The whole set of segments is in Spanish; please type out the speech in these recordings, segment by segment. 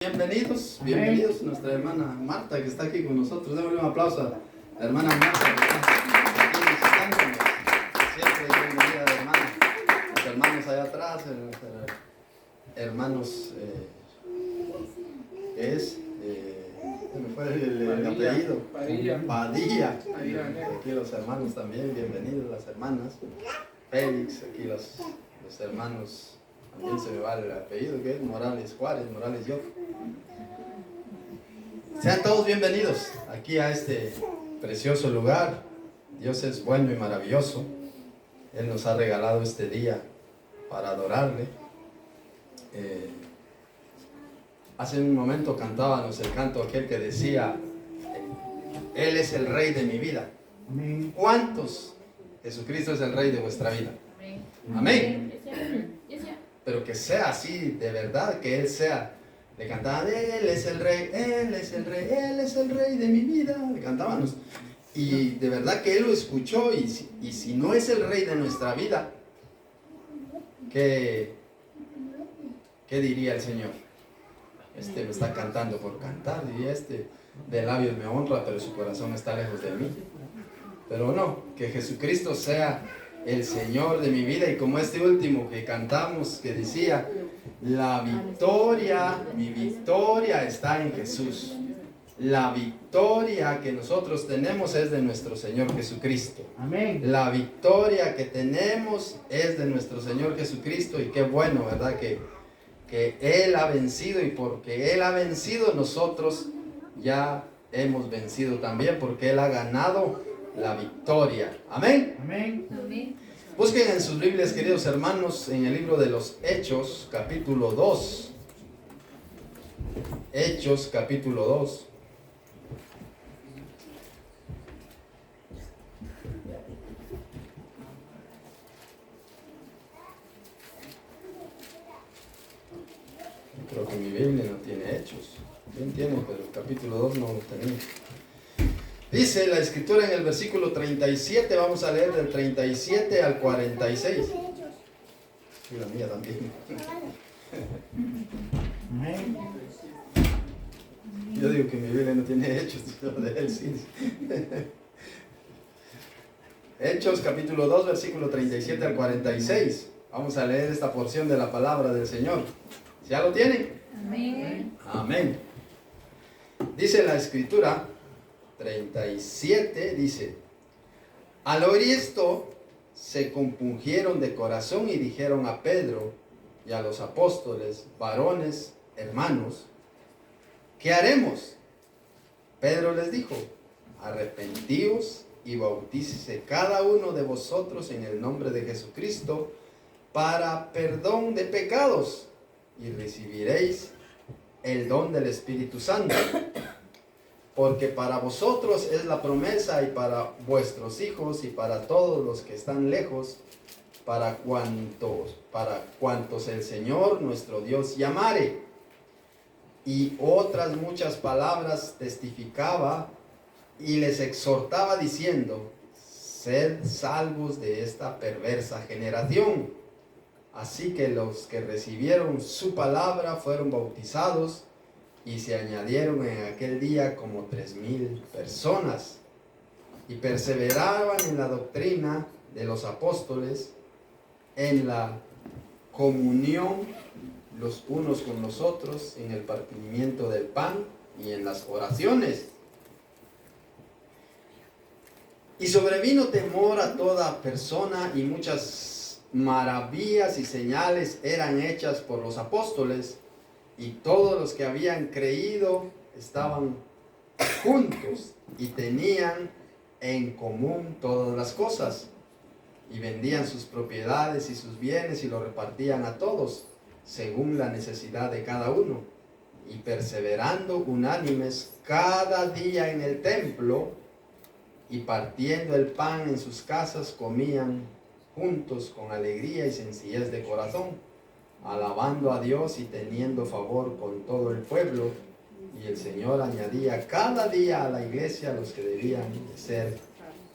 Bienvenidos, bienvenidos, nuestra hermana Marta que está aquí con nosotros. Démosle un aplauso a la hermana Marta que está aquí visitándonos. Siempre bienvenida, hermana. Los hermanos allá atrás, hermanos, ¿qué es? Se me fue el apellido. Padilla. Aquí los hermanos también, bienvenidos, las hermanas. Félix, aquí los hermanos. También se me va el apellido, que es Morales Juárez, Morales Yo. Sean todos bienvenidos aquí a este precioso lugar. Dios es bueno y maravilloso. Él nos ha regalado este día para adorarle. Hace un momento cantábamos el canto aquel que decía: Él es el Rey de mi vida. ¿Cuántos? Jesucristo es el Rey de vuestra vida. Amén. Pero que sea así, de verdad, que Él sea. Le cantaban: Él es el Rey, Él es el Rey, Él es el Rey de mi vida. Le cantábamos. Y de verdad que Él lo escuchó. Y si no es el Rey de nuestra vida, ¿qué diría el Señor? Este me está cantando por cantar, y este de labios me honra, pero su corazón está lejos de mí. Pero no, que Jesucristo sea el Señor de mi vida. Y como este último que cantamos, que decía: la victoria, mi victoria está en Jesús. La victoria que nosotros tenemos es de nuestro Señor Jesucristo. Amén. La victoria que tenemos es de nuestro Señor Jesucristo. Y qué bueno, ¿verdad? Que Él ha vencido, y porque Él ha vencido, nosotros ya hemos vencido también, porque Él ha ganado la victoria. Amén. Amén. Amén. Busquen en sus Biblias, queridos hermanos, en el libro de los Hechos, capítulo 2. Hechos, capítulo 2. Creo que mi Biblia no tiene Hechos. Bien tiene, pero el capítulo 2 no lo tenía. Dice la Escritura en el versículo 37, vamos a leer del 37 al 46. Y la mía también. Yo digo que mi Biblia no tiene Hechos, pero de él sí. Hechos capítulo 2, versículo 37 al 46. Vamos a leer esta porción de la palabra del Señor. ¿Ya lo tienen? Amén. Amén. Dice la Escritura 37, dice: al oír esto, se compungieron de corazón y dijeron a Pedro y a los apóstoles: varones, hermanos, ¿qué haremos? Pedro les dijo: arrepentíos y bautícese cada uno de vosotros en el nombre de Jesucristo para perdón de pecados, y recibiréis el don del Espíritu Santo. Porque para vosotros es la promesa, y para vuestros hijos, y para todos los que están lejos, para cuantos el Señor nuestro Dios llamare. Y otras muchas palabras testificaba y les exhortaba diciendo: sed salvos de esta perversa generación. Así que los que recibieron su palabra fueron bautizados, y se añadieron en aquel día como 3,000 personas. Y perseveraban en la doctrina de los apóstoles, en la comunión los unos con los otros, en el partimiento del pan y en las oraciones. Y sobrevino temor a toda persona, y muchas maravillas y señales eran hechas por los apóstoles. Y todos los que habían creído estaban juntos y tenían en común todas las cosas. Y vendían sus propiedades y sus bienes y lo repartían a todos, según la necesidad de cada uno. Y perseverando unánimes cada día en el templo, y partiendo el pan en sus casas, comían juntos con alegría y sencillez de corazón, alabando a Dios y teniendo favor con todo el pueblo. Y el Señor añadía cada día a la iglesia los que debían de ser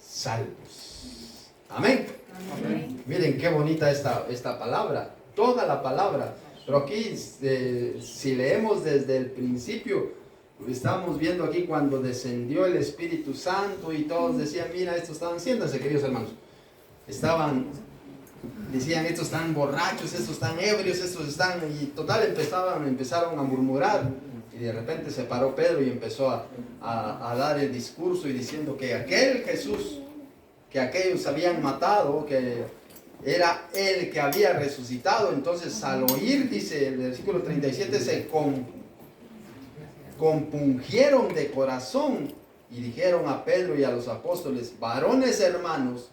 salvos. Amén. Amén. Miren qué bonita esta palabra. Toda la palabra Pero aquí, si leemos desde el principio, estamos viendo aquí cuando descendió el Espíritu Santo y todos decían, mira, estos estaban, siéntanse queridos hermanos, decían, estos están borrachos, estos están ebrios, estos están, y total empezaron a murmurar, y de repente se paró Pedro y empezó a dar el discurso y diciendo que aquel Jesús, que aquellos habían matado, que era él que había resucitado. Entonces al oír, dice el versículo 37, se compungieron de corazón y dijeron a Pedro y a los apóstoles, varones hermanos,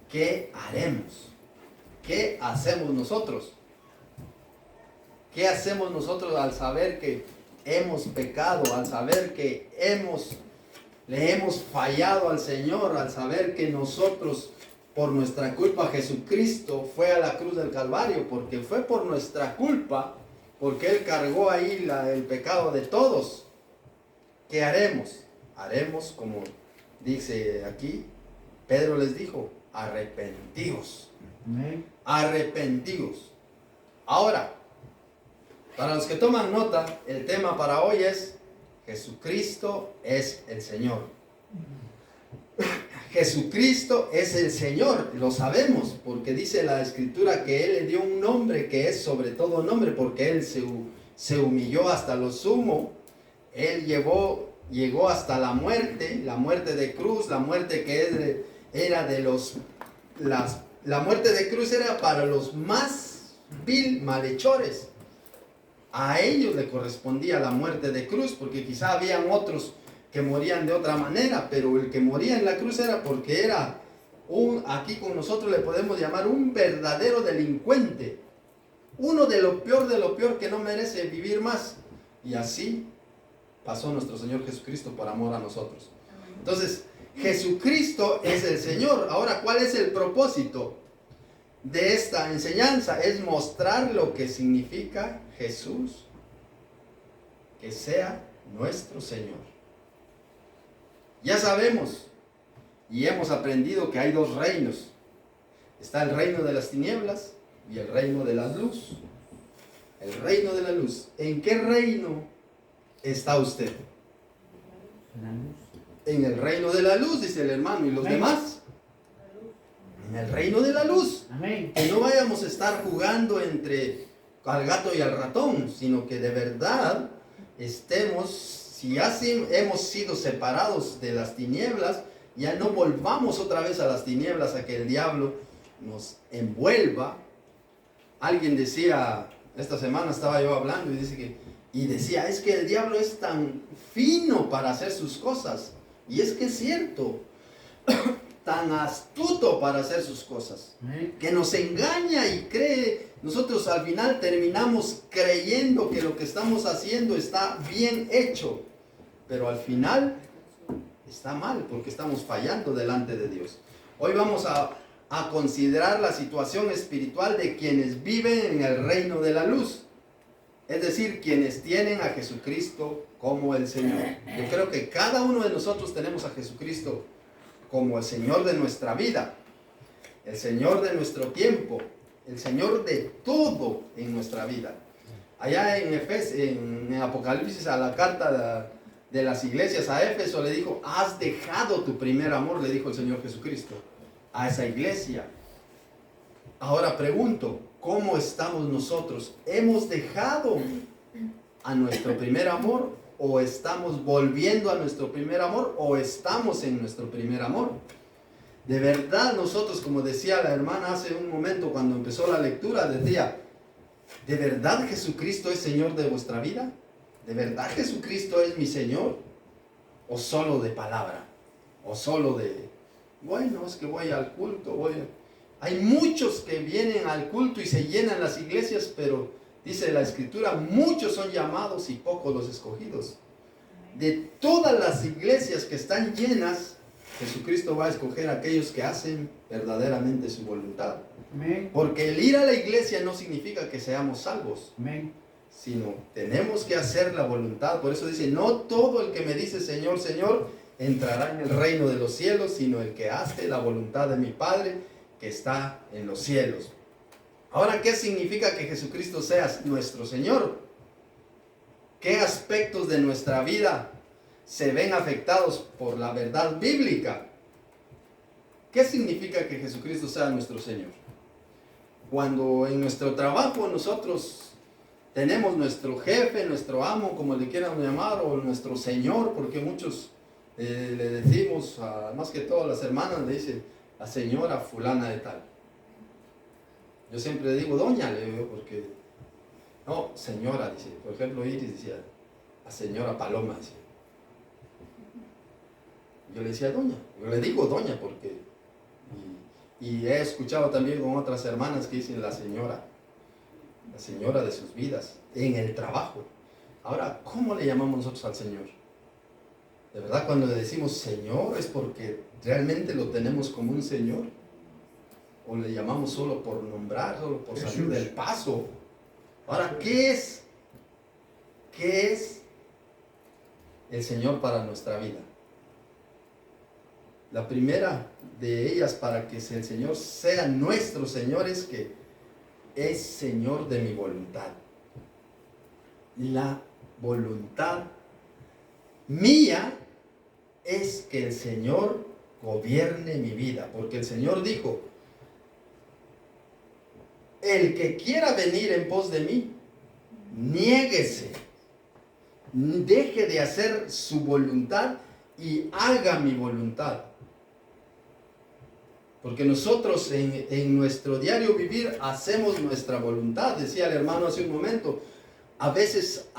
¿qué haremos? ¿Qué hacemos nosotros? ¿Qué hacemos nosotros al saber que hemos pecado, al saber que le hemos fallado al Señor, al saber que nosotros, por nuestra culpa, Jesucristo fue a la cruz del Calvario, porque fue por nuestra culpa, porque Él cargó ahí el pecado de todos? ¿Qué haremos? Haremos como dice aquí, Pedro les dijo, arrepentíos. Arrepentíos. Ahora, para los que toman nota, el tema para hoy es Jesucristo es el Señor. Jesucristo es el Señor, lo sabemos, porque dice la Escritura que Él le dio un nombre que es sobre todo nombre, porque Él se humilló hasta lo sumo. Él llegó hasta la muerte de cruz, la muerte que era de la muerte de cruz era para los más vil malhechores. A ellos le correspondía la muerte de cruz, porque quizá habían otros que morían de otra manera, pero el que moría en la cruz era porque era aquí con nosotros le podemos llamar un verdadero delincuente, uno de lo peor que no merece vivir más. Y así pasó nuestro Señor Jesucristo por amor a nosotros. Entonces, Jesucristo es el Señor. Ahora, ¿cuál es el propósito de esta enseñanza? Es mostrar lo que significa Jesús, que sea nuestro Señor. Ya sabemos y hemos aprendido que hay dos reinos. Está el reino de las tinieblas y el reino de la luz. El reino de la luz. ¿En qué reino está usted? En el reino de la luz, dice el hermano. ¿Y los demás? En el reino de la luz. Amén. Que no vayamos a estar jugando entre al gato y al ratón, sino que de verdad estemos, si así hemos sido separados de las tinieblas, ya no volvamos otra vez a las tinieblas, a que el diablo nos envuelva. Alguien decía, esta semana estaba yo hablando y decía, es que el diablo es tan fino para hacer sus cosas. Y es que es cierto, tan astuto para hacer sus cosas, que nos engaña y cree. Nosotros al final terminamos creyendo que lo que estamos haciendo está bien hecho, pero al final está mal, porque estamos fallando delante de Dios. Hoy vamos a considerar la situación espiritual de quienes viven en el reino de la luz, es decir, quienes tienen a Jesucristo como el Señor. Yo creo que cada uno de nosotros tenemos a Jesucristo como el Señor de nuestra vida, el Señor de nuestro tiempo, el Señor de todo en nuestra vida. Allá en Apocalipsis, a la carta de las iglesias a Éfeso, le dijo, has dejado tu primer amor, le dijo el Señor Jesucristo a esa iglesia. Ahora pregunto, ¿cómo estamos nosotros? ¿Hemos dejado a nuestro primer amor? ¿O estamos volviendo a nuestro primer amor? ¿O estamos en nuestro primer amor? De verdad nosotros, como decía la hermana hace un momento cuando empezó la lectura, decía, ¿de verdad Jesucristo es Señor de vuestra vida? ¿De verdad Jesucristo es mi Señor? ¿O solo de palabra? ¿O solo de, bueno, es que voy al culto, Hay muchos que vienen al culto y se llenan las iglesias, pero dice la Escritura, muchos son llamados y pocos los escogidos. De todas las iglesias que están llenas, Jesucristo va a escoger a aquellos que hacen verdaderamente su voluntad. Amén. Porque el ir a la iglesia no significa que seamos salvos. Amén. Sino tenemos que hacer la voluntad. Por eso dice, no todo el que me dice Señor, Señor, entrará en el reino de los cielos, sino el que hace la voluntad de mi Padre que está en los cielos. Ahora, ¿qué significa que Jesucristo sea nuestro Señor? ¿Qué aspectos de nuestra vida se ven afectados por la verdad bíblica? ¿Qué significa que Jesucristo sea nuestro Señor? Cuando en nuestro trabajo nosotros tenemos nuestro jefe, nuestro amo, como le quieran llamar, o nuestro Señor, porque muchos le decimos, más que todo las hermanas le dicen, la señora fulana de tal. Yo siempre le digo doña, le digo, porque, no, señora, dice, por ejemplo, Iris decía, la señora Paloma, decía. Yo le decía doña, yo le digo doña porque, y he escuchado también con otras hermanas que dicen la señora de sus vidas, en el trabajo. Ahora, ¿cómo le llamamos nosotros al Señor? De verdad, cuando le decimos Señor, ¿es porque realmente lo tenemos como un Señor? ¿O le llamamos solo por nombrar, solo por salir del paso? Ahora, ¿qué es el Señor para nuestra vida? La primera de ellas, para que el Señor sea nuestro Señor, es que es Señor de mi voluntad. La voluntad mía es que el Señor gobierne mi vida, porque el Señor dijo, el que quiera venir en pos de mí, niéguese, deje de hacer su voluntad y haga mi voluntad. Porque nosotros en nuestro diario vivir hacemos nuestra voluntad. Decía el hermano hace un momento, a veces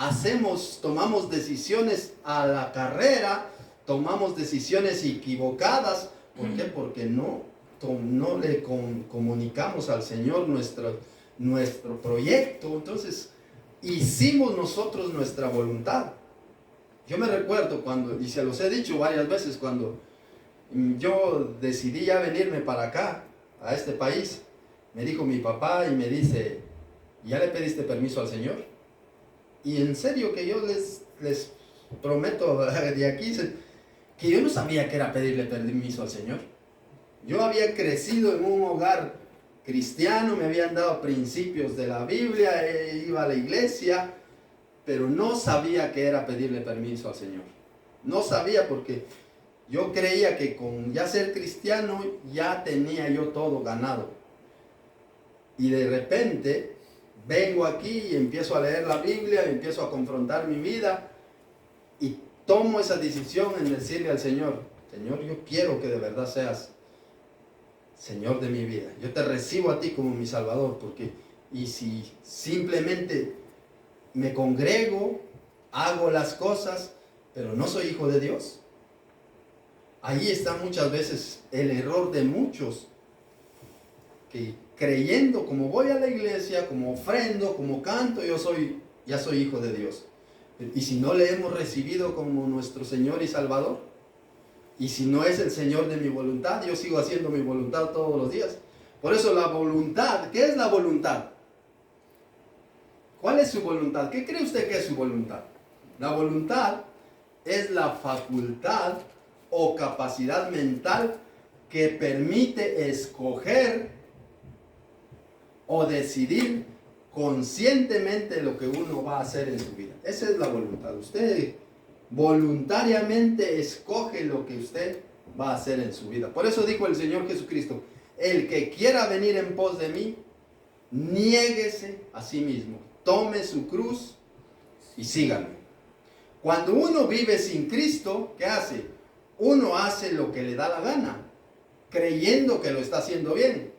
tomamos decisiones a la carrera, tomamos decisiones equivocadas. ¿Por qué? Porque no le comunicamos al Señor nuestro proyecto. Entonces, hicimos nosotros nuestra voluntad. Yo me recuerdo cuando, y se los he dicho varias veces, cuando yo decidí ya venirme para acá, a este país, me dijo mi papá y me dice, ¿ya le pediste permiso al Señor? Y en serio que yo les prometo de aquí, que yo no sabía que era pedirle permiso al Señor. Yo había crecido en un hogar cristiano, me habían dado principios de la Biblia, iba a la iglesia, pero no sabía que era pedirle permiso al Señor. No sabía, porque yo creía que con ya ser cristiano ya tenía yo todo ganado. Y de repente vengo aquí y empiezo a leer la Biblia, empiezo a confrontar mi vida y tomo esa decisión en decirle al Señor, Señor, yo quiero que de verdad seas Señor de mi vida. Yo te recibo a ti como mi Salvador, porque y si simplemente me congrego, hago las cosas, pero no soy hijo de Dios, ahí está muchas veces el error de muchos, que creyendo, como voy a la iglesia, como ofrendo, como canto, ya soy hijo de Dios. Y si no le hemos recibido como nuestro Señor y Salvador, y si no es el Señor de mi voluntad, yo sigo haciendo mi voluntad todos los días. Por eso la voluntad, ¿qué es la voluntad? ¿Cuál es su voluntad? ¿Qué cree usted que es su voluntad? La voluntad es la facultad o capacidad mental que permite escoger o decidir conscientemente lo que uno va a hacer en su vida. Esa es la voluntad. Usted voluntariamente escoge lo que usted va a hacer en su vida. Por eso dijo el Señor Jesucristo, el que quiera venir en pos de mí, niéguese a sí mismo, tome su cruz y síganme. Cuando uno vive sin Cristo, ¿qué hace? Uno hace lo que le da la gana, creyendo que lo está haciendo bien.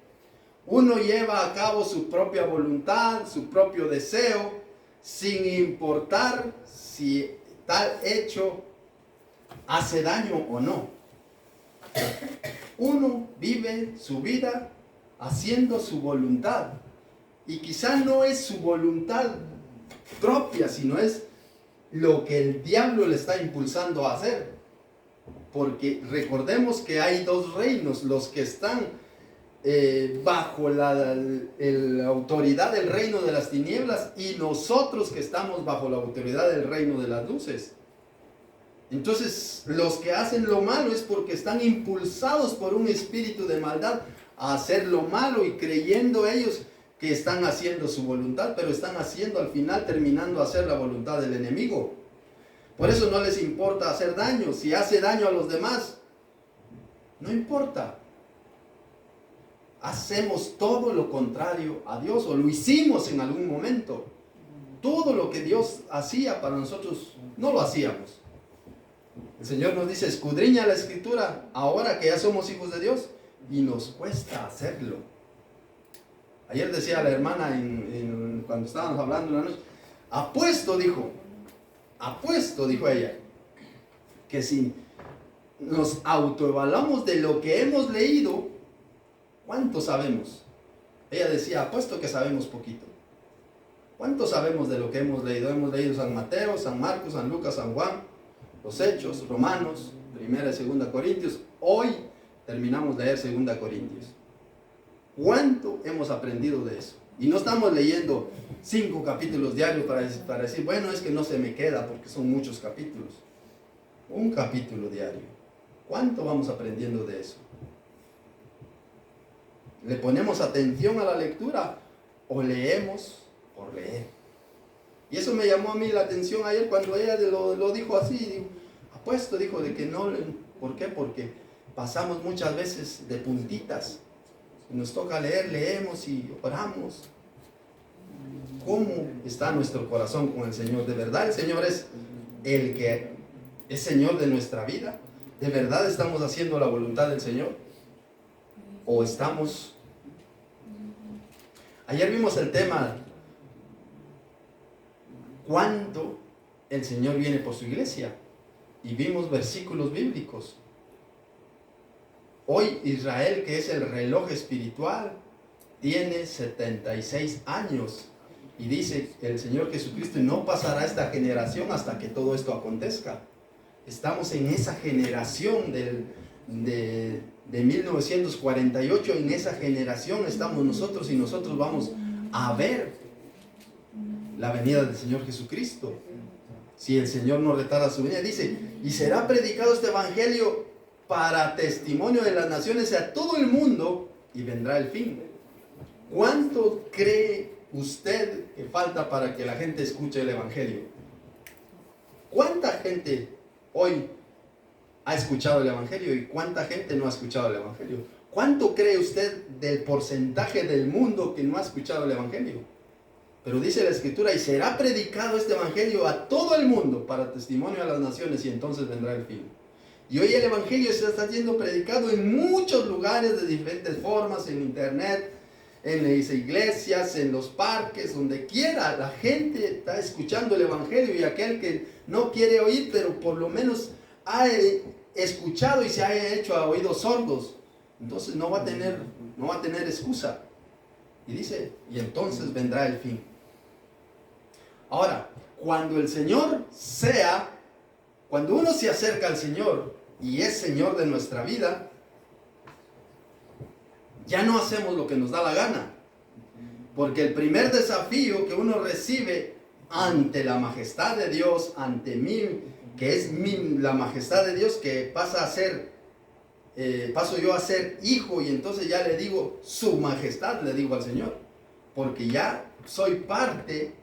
Uno lleva a cabo su propia voluntad, su propio deseo, sin importar si tal hecho hace daño o no. Uno vive su vida haciendo su voluntad. Y quizá no es su voluntad propia, sino es lo que el diablo le está impulsando a hacer. Porque recordemos que hay dos reinos, los que están bajo la autoridad del reino de las tinieblas y nosotros que estamos bajo la autoridad del reino de las luces. Entonces, los que hacen lo malo es porque están impulsados por un espíritu de maldad a hacer lo malo y creyendo ellos que están haciendo su voluntad, pero están haciendo al final, terminando a hacer la voluntad del enemigo. Por eso no les importa hacer daño. Si hace daño a los demás, no importa. Hacemos todo lo contrario a Dios, o lo hicimos en algún momento. Todo lo que Dios hacía para nosotros, no lo hacíamos. El Señor nos dice, escudriña la Escritura, ahora que ya somos hijos de Dios, y nos cuesta hacerlo. Ayer decía la hermana, cuando estábamos hablando una noche, apuesto, dijo ella, que si nos autoevaluamos de lo que hemos leído, ¿cuánto sabemos? Ella decía, apuesto que sabemos poquito. ¿Cuánto sabemos de lo que hemos leído? Hemos leído San Mateo, San Marcos, San Lucas, San Juan, los Hechos, Romanos, 1 y 2 Corintios. Hoy terminamos de leer 2 Corintios. ¿Cuánto hemos aprendido de eso? Y no estamos leyendo 5 capítulos diarios para decir, bueno, es que no se me queda porque son muchos capítulos. Un capítulo diario. ¿Cuánto vamos aprendiendo de eso? ¿Le ponemos atención a la lectura o leemos por leer? Y eso me llamó a mí la atención ayer cuando ella lo dijo así. Digo, apuesto, dijo, de que no. ¿Por qué? Porque pasamos muchas veces de puntitas. Nos toca leer, leemos y oramos. ¿Cómo está nuestro corazón con el Señor? ¿De verdad el Señor es el que es Señor de nuestra vida? ¿De verdad estamos haciendo la voluntad del Señor? ¿O estamos? Ayer vimos el tema, ¿cuándo el Señor viene por su iglesia? Y vimos versículos bíblicos. Hoy Israel, que es el reloj espiritual, tiene 76 años. Y dice el Señor Jesucristo, no pasará esta generación hasta que todo esto acontezca. Estamos en esa generación de 1948, en esa generación estamos nosotros, y nosotros vamos a ver la venida del Señor Jesucristo. Si el Señor no retarda su venida, dice, y será predicado este evangelio para testimonio de las naciones a todo el mundo, y vendrá el fin. ¿Cuánto cree usted que falta para que la gente escuche el evangelio? ¿Cuánta gente hoy ha escuchado el evangelio y cuánta gente no ha escuchado el evangelio? ¿Cuánto cree usted del porcentaje del mundo que no ha escuchado el evangelio? Pero dice la Escritura, y será predicado este evangelio a todo el mundo para testimonio a las naciones, y entonces vendrá el fin. Y hoy el evangelio se está siendo predicado en muchos lugares de diferentes formas, en internet, en las iglesias, en los parques, donde quiera. La gente está escuchando el evangelio, y aquel que no quiere oír, pero por lo menos ha escuchado y se ha hecho a oídos sordos, entonces no va a tener excusa. Y dice, y entonces vendrá el fin. Ahora, cuando uno se acerca al Señor y es Señor de nuestra vida, ya no hacemos lo que nos da la gana. Porque el primer desafío que uno recibe ante la majestad de Dios, ante mí, que es la majestad de Dios, que paso yo a ser hijo, y entonces ya le digo su majestad, le digo al Señor, porque ya soy parte,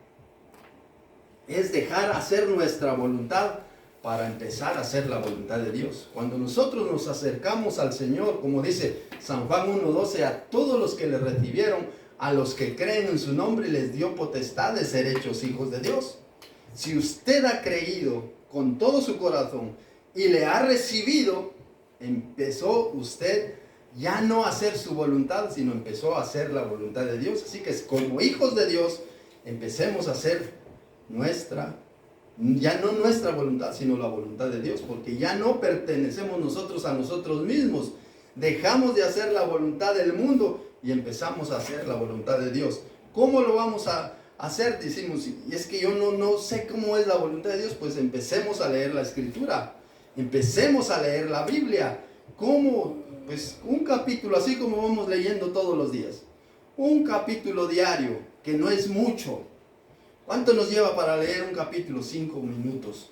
es dejar hacer nuestra voluntad para empezar a hacer la voluntad de Dios. Cuando nosotros nos acercamos al Señor, como dice San Juan 1:12, a todos los que le recibieron, a los que creen en su nombre, les dio potestad de ser hechos hijos de Dios. Si usted ha creído con todo su corazón y le ha recibido, empezó usted ya no a hacer su voluntad, sino empezó a hacer la voluntad de Dios. Así que como hijos de Dios, empecemos a hacer ya no nuestra voluntad, sino la voluntad de Dios, porque ya no pertenecemos nosotros a nosotros mismos. Dejamos de hacer la voluntad del mundo y empezamos a hacer la voluntad de Dios. ¿Cómo lo vamos a hacer? Decimos, y es que yo no sé cómo es la voluntad de Dios. Pues empecemos a leer la Escritura, empecemos a leer la Biblia. ¿Cómo? Pues un capítulo, así como vamos leyendo todos los días, un capítulo diario, que no es mucho. ¿Cuánto nos lleva para leer un capítulo? 5 minutos.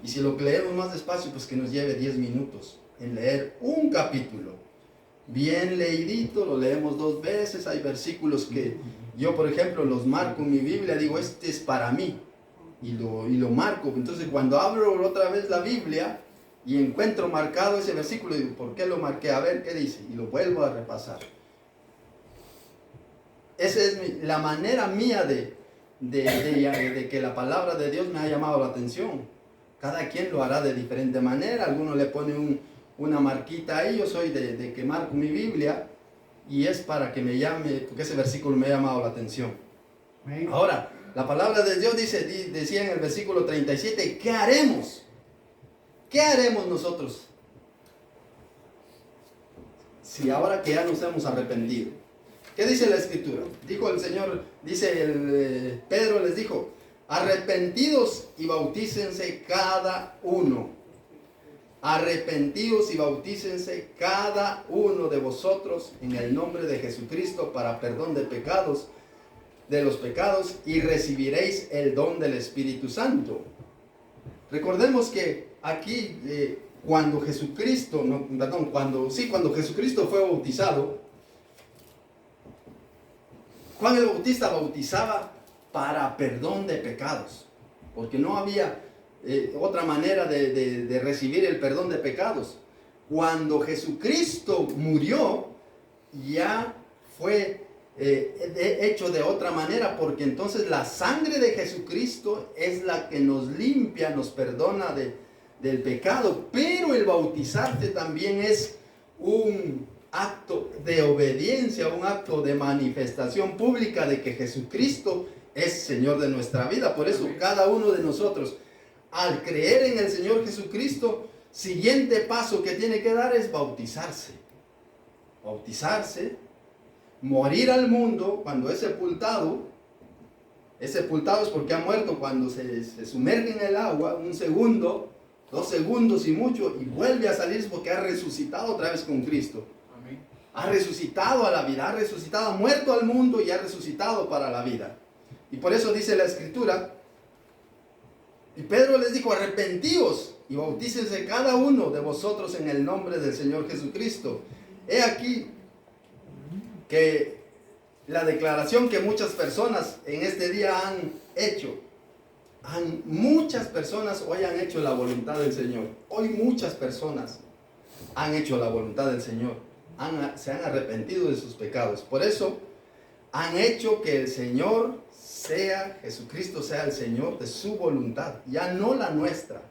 Y si lo leemos más despacio, pues que nos lleve 10 minutos en leer un capítulo. Bien leidito, lo leemos 2 veces. Hay versículos que Yo, por ejemplo, los marco en mi Biblia, digo, este es para mí. Y lo marco. Entonces, cuando abro otra vez la Biblia y encuentro marcado ese versículo, digo, ¿por qué lo marqué? A ver qué dice. Y lo vuelvo a repasar. Esa es la manera mía de que la palabra de Dios me ha llamado la atención. Cada quien lo hará de diferente manera. Algunos le ponen una marquita ahí. Yo soy de que marco mi Biblia y es para que me llame, porque ese versículo me ha llamado la atención. Ahora, la palabra de Dios decía en el versículo 37, ¿qué haremos? ¿Qué haremos nosotros? Si ahora que ya nos hemos arrepentido. ¿Qué dice la Escritura? Dijo el Señor, Pedro les dijo, arrepentidos y bautícense cada uno. Arrepentidos y bautícense cada uno de vosotros en el nombre de Jesucristo para perdón de los pecados, y recibiréis el don del Espíritu Santo. Recordemos que aquí, cuando Jesucristo fue bautizado, Juan el Bautista bautizaba para perdón de pecados, porque no había otra manera de recibir el perdón de pecados. Cuando Jesucristo murió, ya fue hecho de otra manera, porque entonces la sangre de Jesucristo es la que nos limpia, nos perdona del pecado. Pero el bautizarte también es un acto de obediencia, un acto de manifestación pública de que Jesucristo es Señor de nuestra vida. Por eso cada uno de nosotros, al creer en el Señor Jesucristo, siguiente paso que tiene que dar es bautizarse. Bautizarse, morir al mundo cuando es sepultado. Es sepultado es porque ha muerto cuando se sumerge en el agua, 1 segundo, 2 segundos y mucho, y vuelve a salir porque ha resucitado otra vez con Cristo. Amén. Ha resucitado a la vida, ha resucitado, ha muerto al mundo y ha resucitado para la vida. Y por eso dice la Escritura, y Pedro les dijo, arrepentíos y bautícense cada uno de vosotros en el nombre del Señor Jesucristo. He aquí que la declaración que muchas personas en este día han hecho, muchas personas hoy han hecho la voluntad del Señor. Hoy muchas personas han hecho la voluntad del Señor, se han arrepentido de sus pecados. Por eso han hecho que el Señor Jesucristo sea el Señor de su voluntad, ya no la nuestra.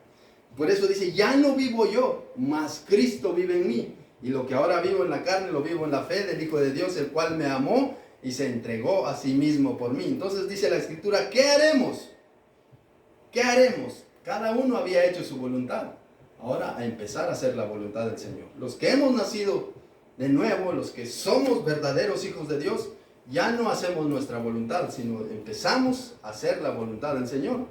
Por eso dice, ya no vivo yo, mas Cristo vive en mí. Y lo que ahora vivo en la carne, lo vivo en la fe del Hijo de Dios, el cual me amó y se entregó a sí mismo por mí. Entonces dice la Escritura, ¿qué haremos? ¿Qué haremos? Cada uno había hecho su voluntad. Ahora a empezar a hacer la voluntad del Señor. Los que hemos nacido de nuevo, los que somos verdaderos hijos de Dios, ya no hacemos nuestra voluntad, sino empezamos a hacer la voluntad del Señor.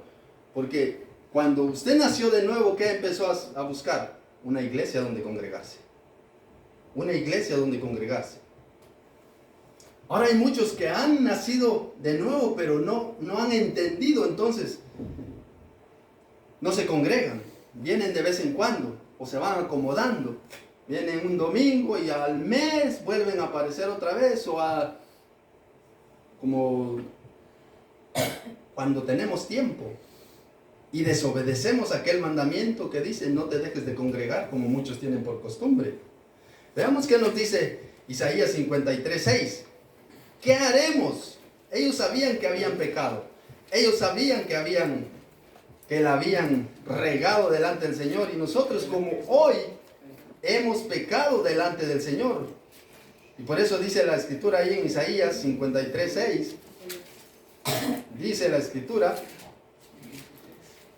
Porque cuando usted nació de nuevo, ¿qué empezó a buscar? Una iglesia donde congregarse. Una iglesia donde congregarse. Ahora hay muchos que han nacido de nuevo, pero no han entendido, entonces no se congregan. Vienen de vez en cuando, o se van acomodando. Vienen un domingo y al mes vuelven a aparecer otra vez, como cuando tenemos tiempo. Y desobedecemos aquel mandamiento que dice, no te dejes de congregar, como muchos tienen por costumbre. Veamos qué nos dice Isaías 53:6. ¿Qué haremos? Ellos sabían que habían pecado. Ellos sabían que la habían regado delante del Señor. Y nosotros, como hoy hemos pecado delante del Señor. Y por eso dice la Escritura ahí en Isaías 53:6. Dice la Escritura,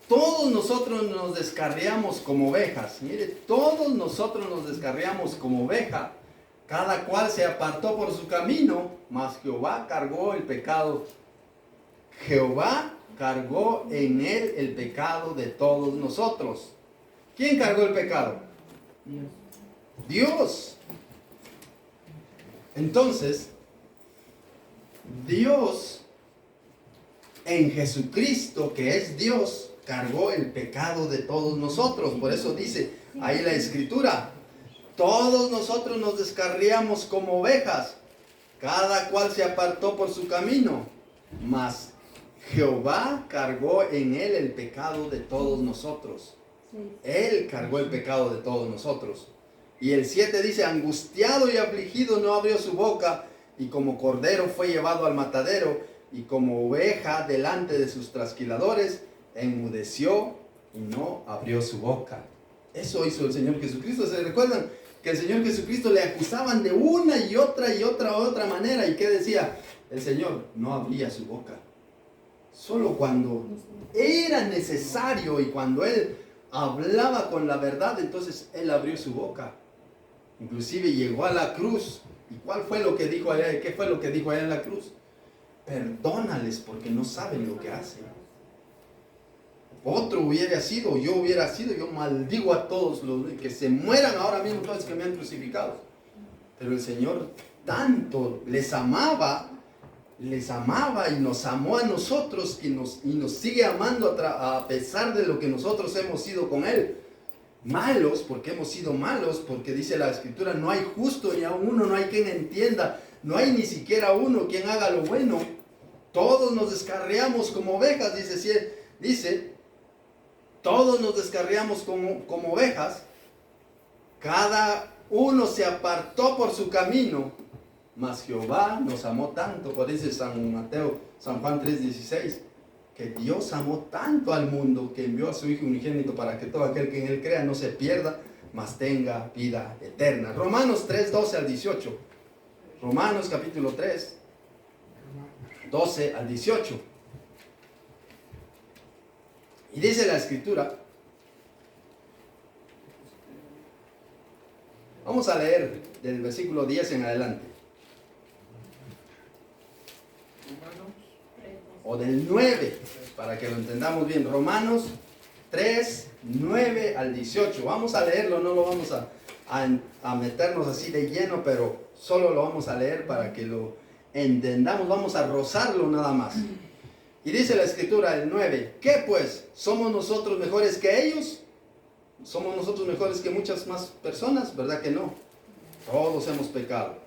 todos nosotros nos descarriamos como ovejas. Mire, todos nosotros nos descarriamos como oveja. Cada cual se apartó por su camino, mas Jehová cargó el pecado. Jehová cargó en él el pecado de todos nosotros. ¿Quién cargó el pecado? Dios. Entonces, Dios en Jesucristo, que es Dios, cargó el pecado de todos nosotros. Por eso dice ahí la Escritura, todos nosotros nos descarriamos como ovejas, cada cual se apartó por su camino, mas Jehová cargó en él el pecado de todos nosotros. Él cargó el pecado de todos nosotros. Y el 7 dice, angustiado y afligido no abrió su boca, y como cordero fue llevado al matadero, y como oveja delante de sus trasquiladores, enmudeció y no abrió su boca. Eso hizo el Señor Jesucristo. ¿Se recuerdan que el Señor Jesucristo le acusaban de una y otra manera? ¿Y qué decía? El Señor no abría su boca. Solo cuando era necesario y cuando Él hablaba con la verdad, entonces Él abrió su boca. Inclusive llegó a la cruz. ¿Y cuál fue lo que dijo allá? ¿Qué fue lo que dijo allá en la cruz? Perdónales porque no saben lo que hacen. Otro hubiera sido, yo maldigo a todos los que se mueran ahora mismo, todos que me han crucificado. Pero el Señor tanto les amaba y nos amó a nosotros y nos sigue amando a pesar de lo que nosotros hemos sido con Él. Malos, porque hemos sido malos, porque dice la Escritura, no hay justo ni a uno, no hay quien entienda, no hay ni siquiera uno quien haga lo bueno. Todos nos descarriamos como ovejas, dice, todos nos descarriamos como ovejas, cada uno se apartó por su camino, mas Jehová nos amó tanto, por eso dice San Juan 3:16, que Dios amó tanto al mundo que envió a su Hijo unigénito para que todo aquel que en Él crea no se pierda, mas tenga vida eterna. Romanos 3:12 al 18. Romanos capítulo 3, 12 al 18. Y dice la Escritura, vamos a leer del versículo 10 en adelante. O del 9, para que lo entendamos bien. Romanos 3, 9 al 18. Vamos a leerlo, no lo vamos a meternos así de lleno, pero solo lo vamos a leer para que lo entendamos. Vamos a rozarlo nada más. Y dice la Escritura, el 9, ¿qué pues? ¿Somos nosotros mejores que ellos? ¿Somos nosotros mejores que muchas más personas? ¿Verdad que no? Todos hemos pecado.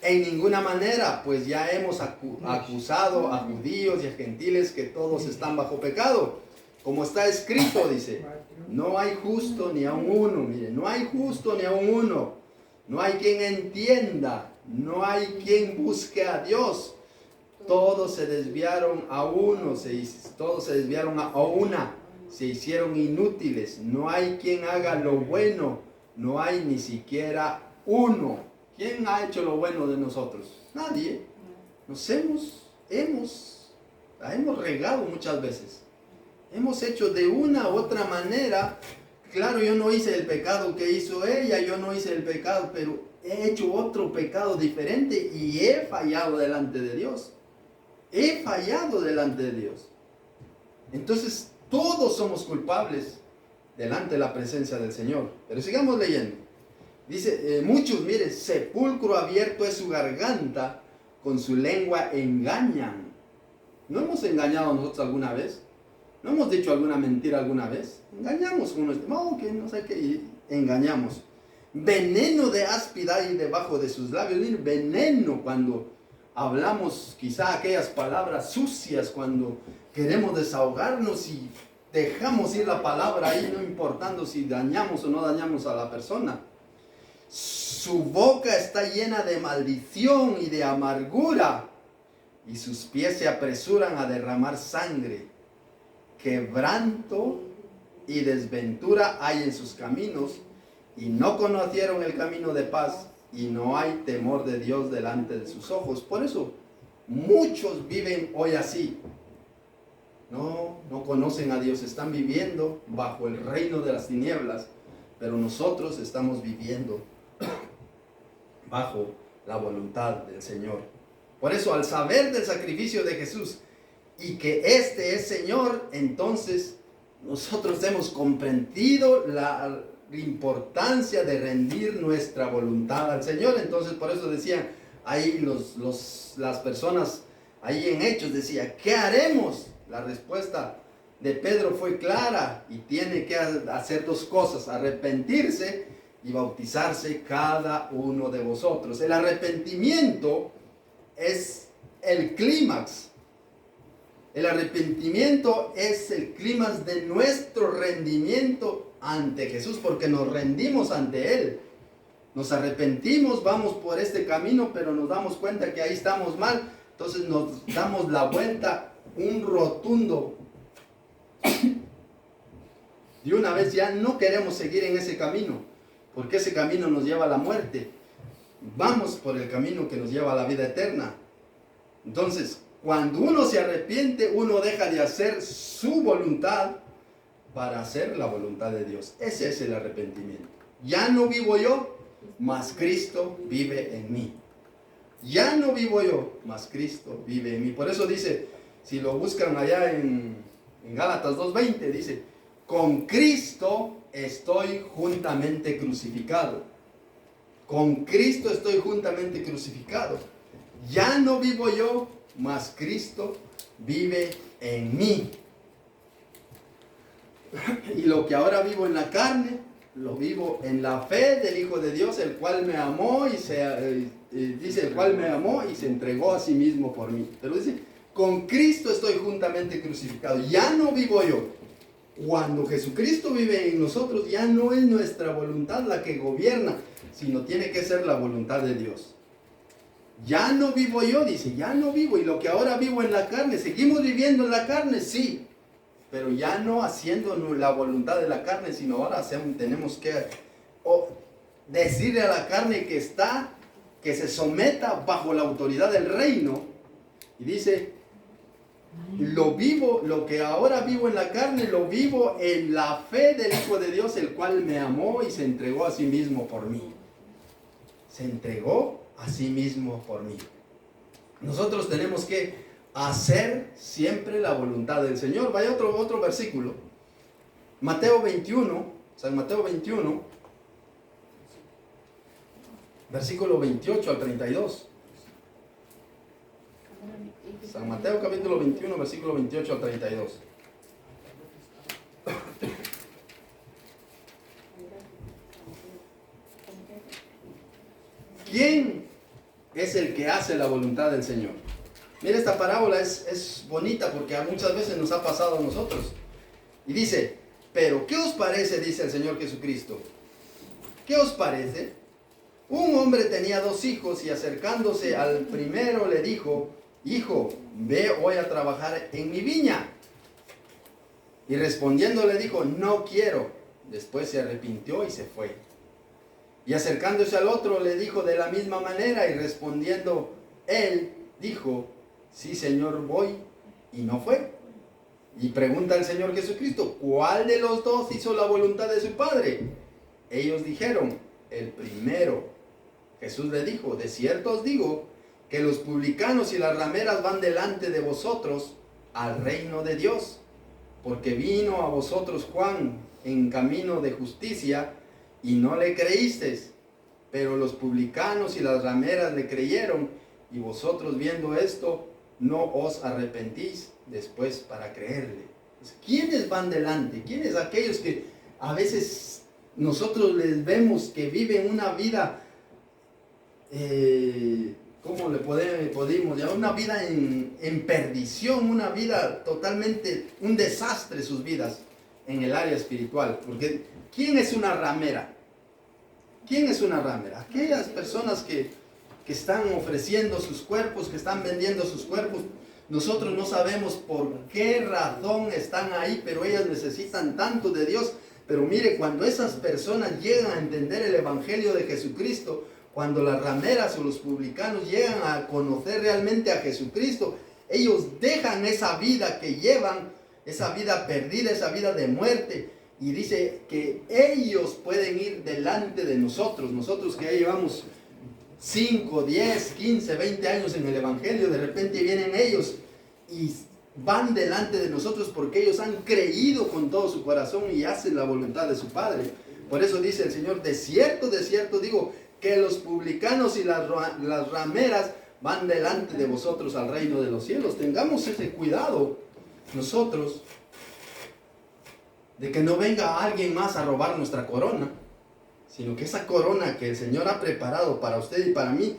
En ninguna manera, pues ya hemos acusado a judíos y a gentiles que todos están bajo pecado. Como está escrito, dice, no hay justo ni aun uno. Mire, no hay justo ni aun uno. No hay quien entienda. No hay quien busque a Dios. Todos se desviaron a uno. Todos se desviaron a una. Se hicieron inútiles. No hay quien haga lo bueno. No hay ni siquiera uno. ¿Quién ha hecho lo bueno de nosotros? Nadie. Nos hemos regado muchas veces. Hemos hecho de una u otra manera. Claro, yo no hice el pecado que hizo ella, yo no hice el pecado, pero he hecho otro pecado diferente y he fallado delante de Dios. He fallado delante de Dios. Entonces, todos somos culpables delante de la presencia del Señor. Pero sigamos leyendo. Dice, muchos, mire, sepulcro abierto es su garganta, con su lengua engañan. ¿No hemos engañado nosotros alguna vez? ¿No hemos dicho alguna mentira alguna vez? Engañamos con nuestro, que no sé qué, y engañamos. Veneno de áspida hay debajo de sus labios. Mire, veneno cuando hablamos quizá aquellas palabras sucias, cuando queremos desahogarnos y dejamos ir la palabra ahí, no importando si dañamos o no dañamos a la persona. Su boca está llena de maldición y de amargura, y sus pies se apresuran a derramar sangre. Quebranto y desventura hay en sus caminos, y no conocieron el camino de paz, y no hay temor de Dios delante de sus ojos. Por eso muchos viven hoy así. No conocen a Dios, están viviendo bajo el reino de las tinieblas, pero nosotros estamos viviendo bajo la voluntad del Señor. Por eso, al saber del sacrificio de Jesús y que este es Señor, entonces nosotros hemos comprendido la importancia de rendir nuestra voluntad al Señor. Entonces, por eso decían ahí las personas ahí en Hechos, decía, ¿qué haremos? La respuesta de Pedro fue clara y tiene que hacer dos cosas: arrepentirse y bautizarse cada uno de vosotros. El arrepentimiento es el clímax. El arrepentimiento es el clímax de nuestro rendimiento ante Jesús, porque nos rendimos ante Él. Nos arrepentimos, vamos por este camino, pero nos damos cuenta que ahí estamos mal. Entonces nos damos la vuelta, un rotundo. De una vez ya no queremos seguir en ese camino, porque ese camino nos lleva a la muerte. Vamos por el camino que nos lleva a la vida eterna. Entonces, cuando uno se arrepiente, uno deja de hacer su voluntad para hacer la voluntad de Dios. Ese es el arrepentimiento. Ya no vivo yo, mas Cristo vive en mí. Ya no vivo yo, mas Cristo vive en mí. Por eso dice, si lo buscan allá en Gálatas 2:20, dice, con Cristo estoy juntamente crucificado. Con Cristo estoy juntamente crucificado. Ya no vivo yo, mas Cristo vive en mí. Y lo que ahora vivo en la carne, lo vivo en la fe del Hijo de Dios, el cual me amó y dice, el cual me amó y se entregó a sí mismo por mí. Pero dice, con Cristo estoy juntamente crucificado. Ya no vivo yo. Cuando Jesucristo vive en nosotros, ya no es nuestra voluntad la que gobierna, sino tiene que ser la voluntad de Dios. Ya no vivo yo, dice, ya no vivo. Y lo que ahora vivo en la carne, ¿seguimos viviendo en la carne? Sí. Pero ya no haciendo la voluntad de la carne, sino ahora tenemos que decirle a la carne que se someta bajo la autoridad del reino. Y dice, lo que ahora vivo en la carne, lo vivo en la fe del Hijo de Dios, el cual me amó y se entregó a sí mismo por mí. Se entregó a sí mismo por mí. Nosotros tenemos que hacer siempre la voluntad del Señor. Vaya otro versículo. Mateo 21, San Mateo 21, versículo 28 al 32. San Mateo capítulo 21, versículo 28 al 32. ¿Quién es el que hace la voluntad del Señor? Mira, esta parábola es bonita porque muchas veces nos ha pasado a nosotros. Y dice, pero ¿qué os parece? Dice el Señor Jesucristo. ¿Qué os parece? Un hombre tenía 2 hijos y acercándose al primero le dijo, hijo, ve hoy a trabajar en mi viña. Y respondiendo le dijo, no quiero. Después se arrepintió y se fue. Y acercándose al otro le dijo de la misma manera y respondiendo él dijo, sí Señor, voy, y no fue. Y pregunta al Señor Jesucristo, ¿cuál de los 2 hizo la voluntad de su padre? Ellos dijeron, el primero. Jesús le dijo, de cierto os digo que los publicanos y las rameras van delante de vosotros al reino de Dios, porque vino a vosotros Juan en camino de justicia y no le creísteis, pero los publicanos y las rameras le creyeron, y vosotros viendo esto no os arrepentís después para creerle. ¿Quiénes van delante? ¿Quiénes aquellos que a veces nosotros les vemos que viven una vida, ¿cómo le podemos llamar? Una vida en perdición, una vida totalmente, un desastre sus vidas en el área espiritual? Porque ¿quién es una ramera? ¿Quién es una ramera? Aquellas personas que están ofreciendo sus cuerpos, que están vendiendo sus cuerpos. Nosotros no sabemos por qué razón están ahí, pero ellas necesitan tanto de Dios. Pero mire, cuando esas personas llegan a entender el Evangelio de Jesucristo, cuando las rameras o los publicanos llegan a conocer realmente a Jesucristo, ellos dejan esa vida que llevan, esa vida perdida, esa vida de muerte, y dice que ellos pueden ir delante de nosotros que ya llevamos 5, 10, 15, 20 años en el Evangelio. De repente vienen ellos y van delante de nosotros porque ellos han creído con todo su corazón y hacen la voluntad de su Padre. Por eso dice el Señor, de cierto digo, que los publicanos y las rameras van delante de vosotros al reino de los cielos. Tengamos ese cuidado nosotros de que no venga alguien más a robar nuestra corona, sino que esa corona que el Señor ha preparado para usted y para mí,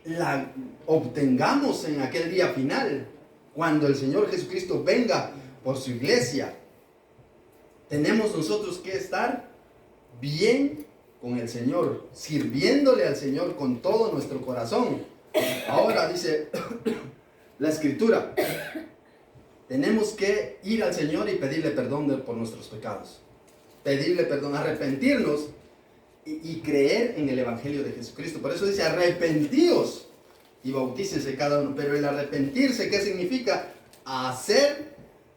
la obtengamos en aquel día final, cuando el Señor Jesucristo venga por su iglesia. Tenemos nosotros que estar bien con el Señor, sirviéndole al Señor con todo nuestro corazón. Ahora dice la Escritura, tenemos que ir al Señor y pedirle perdón por nuestros pecados. Pedirle perdón, arrepentirnos y creer en el Evangelio de Jesucristo. Por eso dice, arrepentíos y bautícense cada uno. Pero el arrepentirse, ¿qué significa?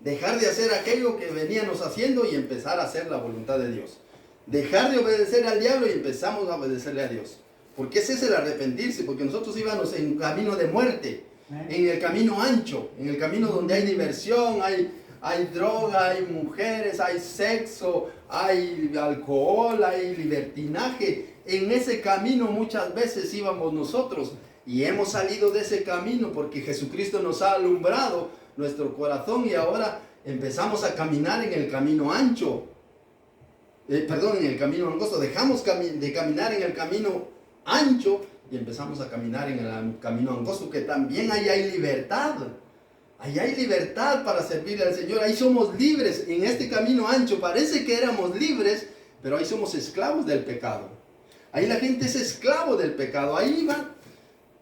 Dejar de hacer aquello que veníamos haciendo y empezar a hacer la voluntad de Dios. Dejar de obedecer al diablo y empezamos a obedecerle a Dios. Porque ese es el arrepentirse, porque nosotros íbamos en camino de muerte, en el camino ancho, en el camino donde hay diversión, hay droga, hay mujeres, hay sexo, hay alcohol, hay libertinaje. En ese camino muchas veces íbamos nosotros y hemos salido de ese camino porque Jesucristo nos ha alumbrado nuestro corazón y ahora empezamos a caminar en el camino ancho. En el camino angosto. Dejamos de caminar en el camino ancho y empezamos a caminar en el camino angosto, que también ahí hay libertad. Ahí hay libertad para servirle al Señor. Ahí somos libres. En este camino ancho parece que éramos libres, pero ahí somos esclavos del pecado. Ahí la gente es esclavo del pecado. Ahí va.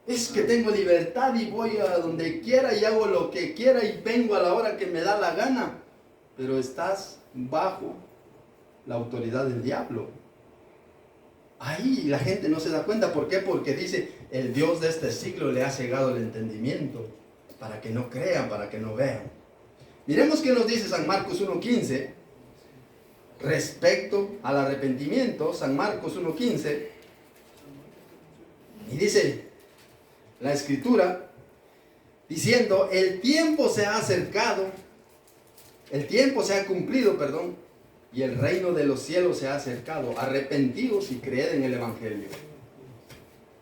Es que tengo libertad y voy a donde quiera y hago lo que quiera y vengo a la hora que me da la gana. Pero estás bajo la autoridad del diablo. Ahí la gente no se da cuenta. ¿Por qué? Porque dice, el Dios de este siglo le ha cegado el entendimiento, para que no crean, para que no vean. Miremos qué nos dice San Marcos 1:15 respecto al arrepentimiento. San Marcos 1:15, y dice la Escritura, diciendo, el tiempo se ha acercado, el tiempo se ha cumplido, y el reino de los cielos se ha acercado. Arrepentidos y creed en el Evangelio.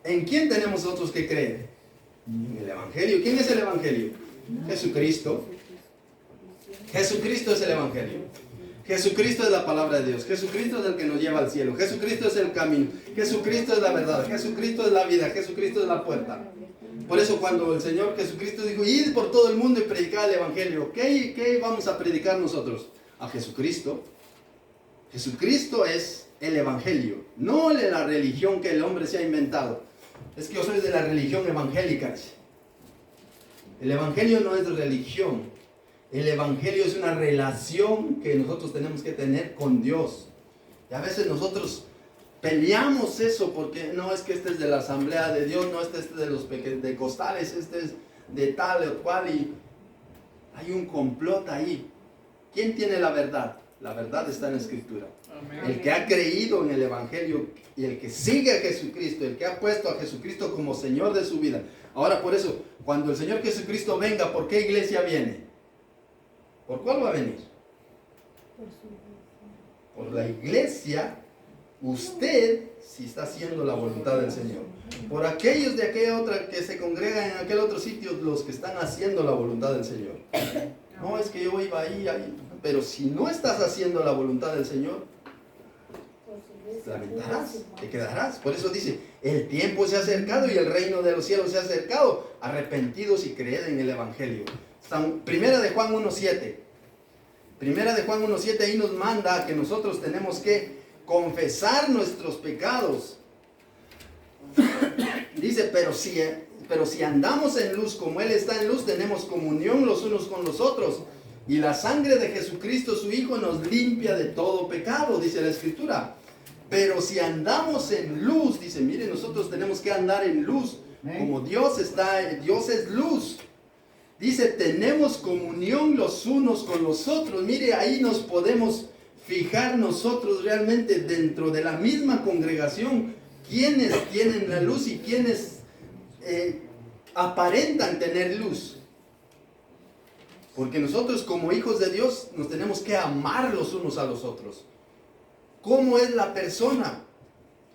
¿En quién tenemos nosotros que creer? En el Evangelio. ¿Quién es el Evangelio? Jesucristo. Jesucristo es el Evangelio. Jesucristo es la palabra de Dios. Jesucristo es el que nos lleva al cielo. Jesucristo es el camino. Jesucristo es la verdad. Jesucristo es la vida. Jesucristo es la puerta. Por eso cuando el Señor Jesucristo dijo, id por todo el mundo y predicad el Evangelio, ¿qué vamos a predicar nosotros? A Jesucristo. Jesucristo es el Evangelio, no de la religión que el hombre se ha inventado. Es que yo soy de la religión evangélica. El Evangelio no es religión. El Evangelio es una relación que nosotros tenemos que tener con Dios. Y a veces nosotros peleamos eso porque no es que este es de la Asamblea de Dios, no este es de los pentecostales, este es de tal o cual, y hay un complot ahí. ¿Quién tiene la verdad? La verdad está en la Escritura. Amén. El que ha creído en el Evangelio y el que sigue a Jesucristo, el que ha puesto a Jesucristo como Señor de su vida. Ahora por eso, cuando el Señor Jesucristo venga, ¿por qué iglesia viene? ¿Por cuál va a venir? Por la iglesia. Usted, si está haciendo la voluntad del Señor. Por aquellos de aquella otra que se congregan en aquel otro sitio, los que están haciendo la voluntad del Señor. No, es que yo iba ahí. Pero si no estás haciendo la voluntad del Señor, lamentarás, te quedarás. Por eso dice, el tiempo se ha acercado y el reino de los cielos se ha acercado. Arrepentidos y creed en el Evangelio. Primera de Juan 1:7. Primera de Juan 1:7 ahí nos manda que nosotros tenemos que confesar nuestros pecados. Dice, pero si andamos en luz como Él está en luz, tenemos comunión los unos con los otros. Y la sangre de Jesucristo, su Hijo, nos limpia de todo pecado, dice la Escritura. Pero si andamos en luz, dice, mire, nosotros tenemos que andar en luz. Como Dios es luz. Dice, tenemos comunión los unos con los otros. Mire, ahí nos podemos fijar nosotros realmente dentro de la misma congregación. Quienes tienen la luz y quienes aparentan tener luz. Porque nosotros como hijos de Dios nos tenemos que amar los unos a los otros. ¿Cómo es la persona?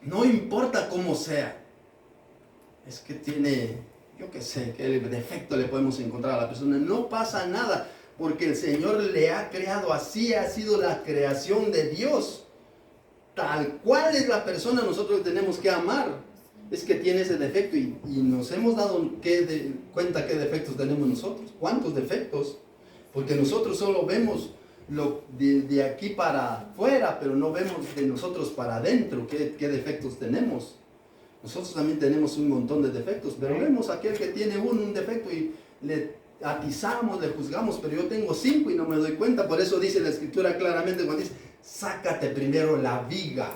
No importa cómo sea. Es que tiene, yo qué sé, qué defecto le podemos encontrar a la persona. No pasa nada, porque el Señor le ha creado así, ha sido la creación de Dios. Tal cual es la persona, nosotros tenemos que amar. es que tiene ese defecto y nos hemos dado cuenta qué defectos tenemos nosotros. ¿Cuántos defectos? Porque nosotros solo vemos lo de aquí para afuera, pero no vemos de nosotros para adentro qué defectos tenemos. Nosotros también tenemos un montón de defectos, pero vemos a aquel que tiene un defecto y le atizamos, le juzgamos, pero yo tengo 5 y no me doy cuenta. Por eso dice la Escritura claramente cuando dice, sácate primero la viga.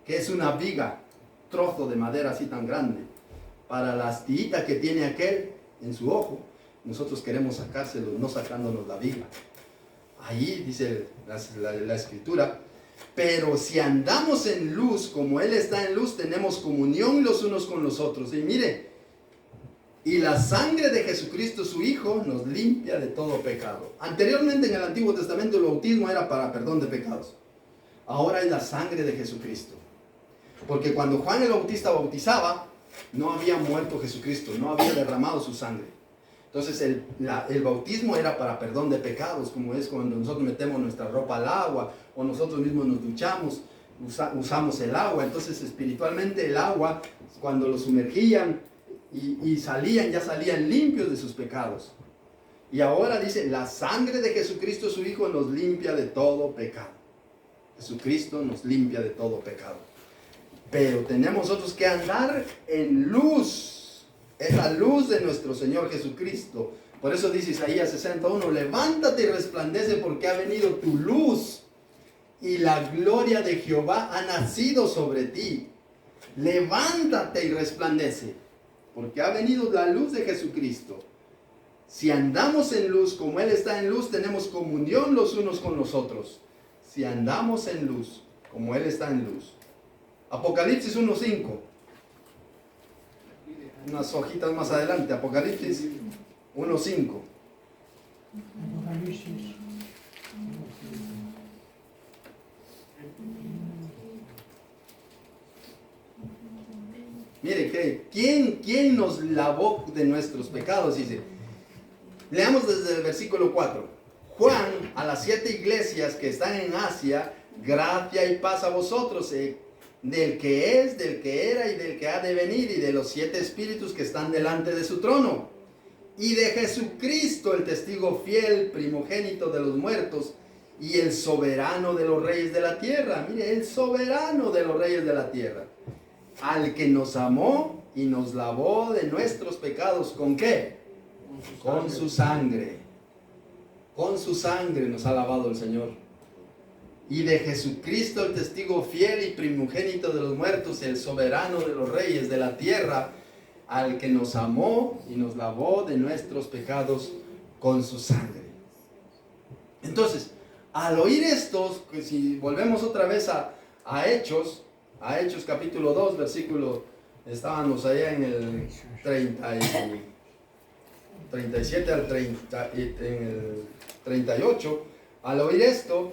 ¿Qué es una viga? Trozo de madera así tan grande. Para la astillita que tiene aquel en su ojo, nosotros queremos sacárselo, no sacándonos la viga. Ahí dice la Escritura, pero si andamos en luz como Él está en luz, tenemos comunión los unos con los otros. Y mire, y la sangre de Jesucristo su Hijo nos limpia de todo pecado. Anteriormente en el Antiguo Testamento el bautismo era para perdón de pecados. Ahora es la sangre de Jesucristo. Porque cuando Juan el Bautista bautizaba, no había muerto Jesucristo, no había derramado su sangre. Entonces el bautismo era para perdón de pecados, como es cuando nosotros metemos nuestra ropa al agua o nosotros mismos nos duchamos, usamos el agua. Entonces espiritualmente el agua, cuando lo sumergían y salían, ya salían limpios de sus pecados. Y ahora dice, la sangre de Jesucristo su Hijo nos limpia de todo pecado. Jesucristo nos limpia de todo pecado. Pero tenemos nosotros que andar en luz. Es la luz de nuestro Señor Jesucristo. Por eso dice Isaías 61, levántate y resplandece porque ha venido tu luz y la gloria de Jehová ha nacido sobre ti. Levántate y resplandece porque ha venido la luz de Jesucristo. Si andamos en luz como Él está en luz, tenemos comunión los unos con los otros. Si andamos en luz como Él está en luz. Apocalipsis 1:5. Unas hojitas más adelante, Apocalipsis 1:5. Mire, ¿quién nos lavó de nuestros pecados? Dice, leamos desde el versículo 4. Juan, a las 7 iglesias que están en Asia, gracia y paz a vosotros, del que es, del que era y del que ha de venir, y de los 7 espíritus que están delante de su trono, y de Jesucristo, el testigo fiel, primogénito de los muertos, y el soberano de los reyes de la tierra. Mire, el soberano de los reyes de la tierra, al que nos amó y nos lavó de nuestros pecados. ¿Con qué? Con su sangre. Con su sangre nos ha lavado el Señor. Y de Jesucristo, el testigo fiel y primogénito de los muertos, el soberano de los reyes de la tierra, al que nos amó y nos lavó de nuestros pecados con su sangre. Entonces, al oír esto, pues si volvemos otra vez a Hechos capítulo 2, versículo, estábamos allá en el 37 al 30, en el 38, al oír esto,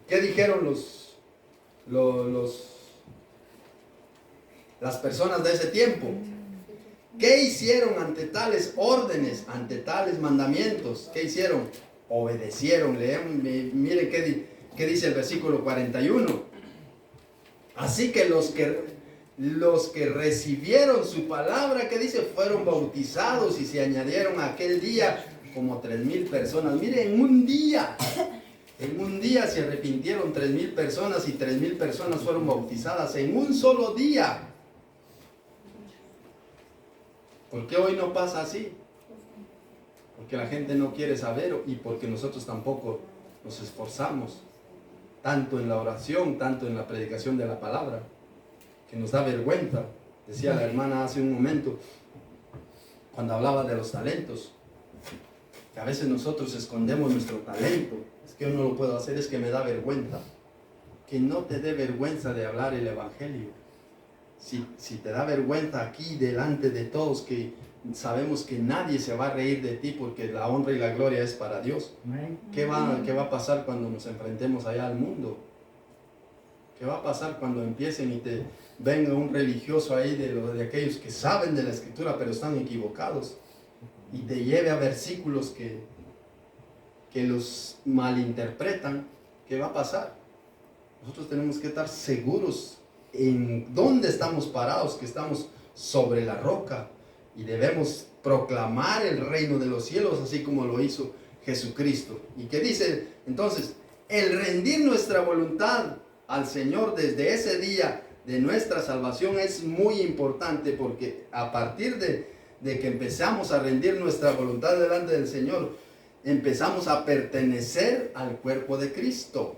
¿qué dijeron las personas de ese tiempo? ¿Qué hicieron ante tales órdenes, ante tales mandamientos? ¿Qué hicieron? Obedecieron. Miren qué dice el versículo 41. Así que los que recibieron su palabra, ¿qué dice? Fueron bautizados y se añadieron aquel día como 3,000 personas. Miren, en un día se arrepintieron 3,000 personas y 3,000 personas fueron bautizadas en un solo día. ¿Por qué hoy no pasa así? Porque la gente no quiere saber y porque nosotros tampoco nos esforzamos, tanto en la oración, tanto en la predicación de la palabra, que nos da vergüenza. Decía la hermana hace un momento, cuando hablaba de los talentos, que a veces nosotros escondemos nuestro talento. Es que yo no lo puedo hacer, es que me da vergüenza. Que no te dé vergüenza de hablar el evangelio. Si te da vergüenza aquí delante de todos, que sabemos que nadie se va a reír de ti porque la honra y la gloria es para Dios. ¿Qué va a pasar cuando nos enfrentemos allá al mundo? ¿Qué va a pasar cuando empiecen y te venga un religioso ahí de aquellos que saben de la Escritura pero están equivocados y te lleve a versículos que los malinterpretan? ¿Qué va a pasar? Nosotros tenemos que estar seguros en dónde estamos parados, que estamos sobre la roca y debemos proclamar el reino de los cielos, así como lo hizo Jesucristo. ¿Y qué dice? Entonces, el rendir nuestra voluntad al Señor desde ese día de nuestra salvación es muy importante, porque a partir de que empezamos a rendir nuestra voluntad delante del Señor, empezamos a pertenecer al cuerpo de Cristo.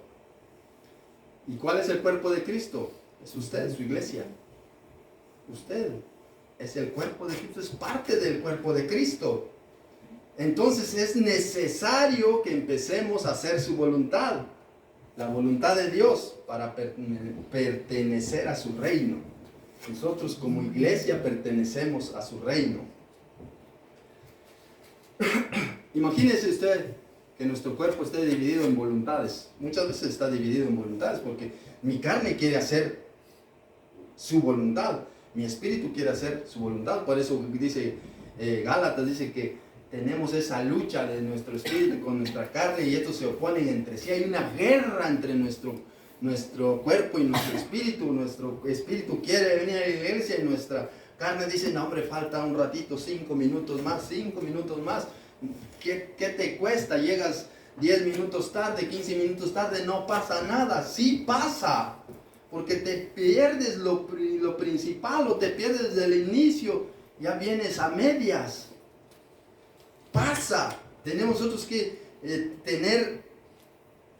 ¿Y cuál es el cuerpo de Cristo? Es usted, su iglesia. Usted es el cuerpo de Cristo, es parte del cuerpo de Cristo. Entonces es necesario que empecemos a hacer su voluntad, la voluntad de Dios, para pertenecer a su reino. Nosotros como iglesia pertenecemos a su reino. Imagínese usted que nuestro cuerpo esté dividido en voluntades. Muchas veces está dividido en voluntades porque mi carne quiere hacer su voluntad, mi espíritu quiere hacer su voluntad. Por eso dice Gálatas, dice que tenemos esa lucha de nuestro espíritu con nuestra carne y estos se oponen entre sí. Hay una guerra entre nuestro cuerpo y nuestro espíritu. Nuestro espíritu quiere venir a la iglesia y nuestra carne dice, no hombre, falta un ratito, 5 minutos más, 5 minutos más. ¿Qué te cuesta? Llegas 10 minutos tarde, 15 minutos tarde, no pasa nada. Sí pasa, porque te pierdes lo principal, o te pierdes desde el inicio, ya vienes a medias. Pasa. Tenemos nosotros que tener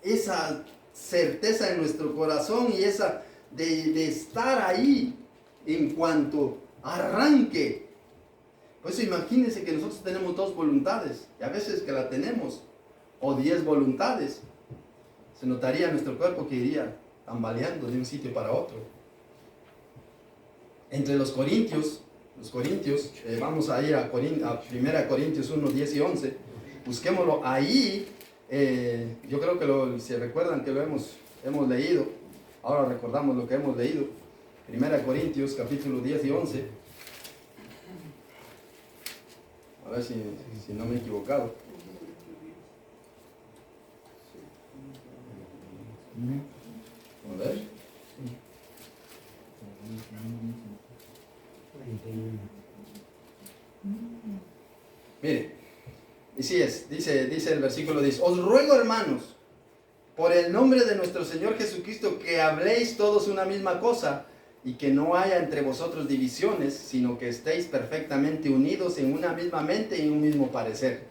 esa certeza en nuestro corazón y esa de estar ahí en cuanto arranque. Por eso imagínense que nosotros tenemos 2 voluntades, y a veces que la tenemos, o 10 voluntades, se notaría nuestro cuerpo que iría tambaleando de un sitio para otro. Entre los Corintios, vamos a ir a 1 Corintios 1, 10 y 11, busquémoslo ahí. Yo creo que se recuerdan que lo hemos leído, ahora recordamos lo que hemos leído. 1 Corintios capítulo 10 y 11. A ver si no me he equivocado. A ver. Mire, y sí dice el versículo 10. Os ruego, hermanos, por el nombre de nuestro Señor Jesucristo, que habléis todos una misma cosa, y que no haya entre vosotros divisiones, sino que estéis perfectamente unidos en una misma mente y en un mismo parecer.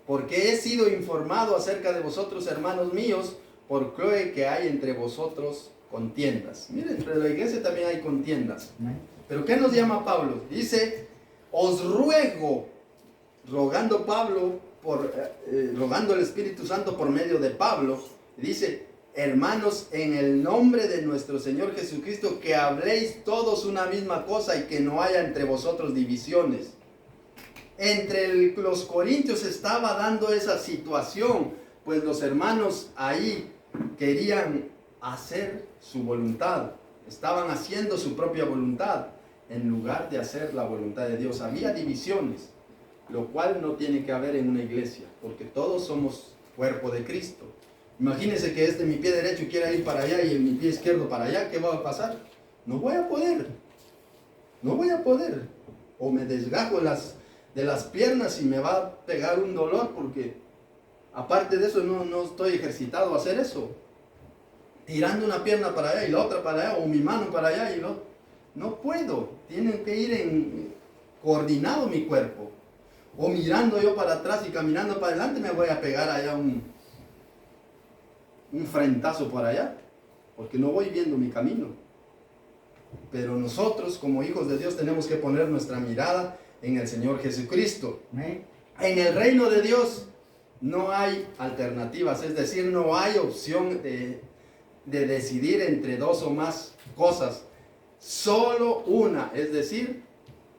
Porque he sido informado acerca de vosotros, hermanos míos, por Chloe, que hay entre vosotros contiendas. Miren, entre la iglesia también hay contiendas. Pero ¿qué nos llama Pablo? Dice, os ruego, rogando Pablo, rogando el Espíritu Santo por medio de Pablo, dice, hermanos, en el nombre de nuestro Señor Jesucristo, que habléis todos una misma cosa y que no haya entre vosotros divisiones. Entre los corintios estaba dando esa situación, pues los hermanos ahí querían hacer su voluntad, estaban haciendo su propia voluntad en lugar de hacer la voluntad de Dios. Había divisiones, lo cual no tiene que haber en una iglesia, porque todos somos cuerpo de Cristo. Imagínense que mi pie derecho quiera ir para allá y mi pie izquierdo para allá. ¿Qué va a pasar? No voy a poder. O me desgajo de las piernas y me va a pegar un dolor, porque aparte de eso no estoy ejercitado a hacer eso. Tirando una pierna para allá y la otra para allá, o mi mano para allá y lo no puedo. Tienen que ir coordinado mi cuerpo. O mirando yo para atrás y caminando para adelante, me voy a pegar allá un frentazo por allá, porque no voy viendo mi camino. Pero nosotros como hijos de Dios tenemos que poner nuestra mirada en el Señor Jesucristo. En el reino de Dios no hay alternativas, es decir, no hay opción de decidir entre 2 o más cosas, solo una, es decir,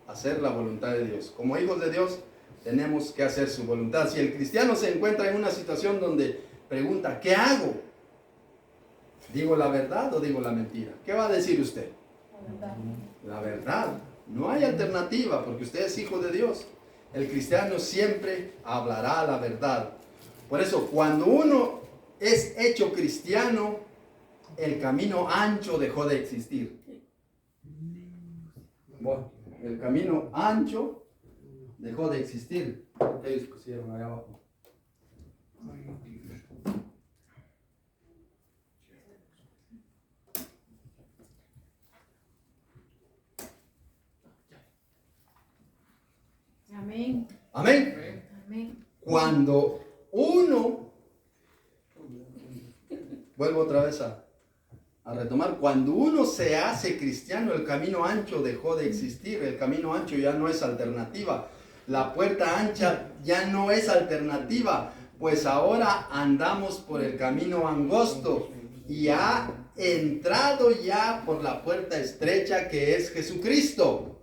hacer la voluntad de Dios. Como hijos de Dios tenemos que hacer su voluntad. Si el cristiano se encuentra en una situación donde pregunta, ¿qué hago? ¿Digo la verdad o digo la mentira? ¿Qué va a decir usted? La verdad. No hay alternativa, porque usted es hijo de Dios. El cristiano siempre hablará la verdad. Por eso, cuando uno es hecho cristiano, el camino ancho dejó de existir. Bueno, el camino ancho dejó de existir. Ellos pusieron ahí abajo. Amén. Amén. Amén. Cuando uno, vuelvo otra vez a retomar, cuando uno se hace cristiano, el camino ancho dejó de existir. El camino ancho ya no es alternativa. La puerta ancha ya no es alternativa, pues ahora andamos por el camino angosto y ha entrado ya por la puerta estrecha que es Jesucristo.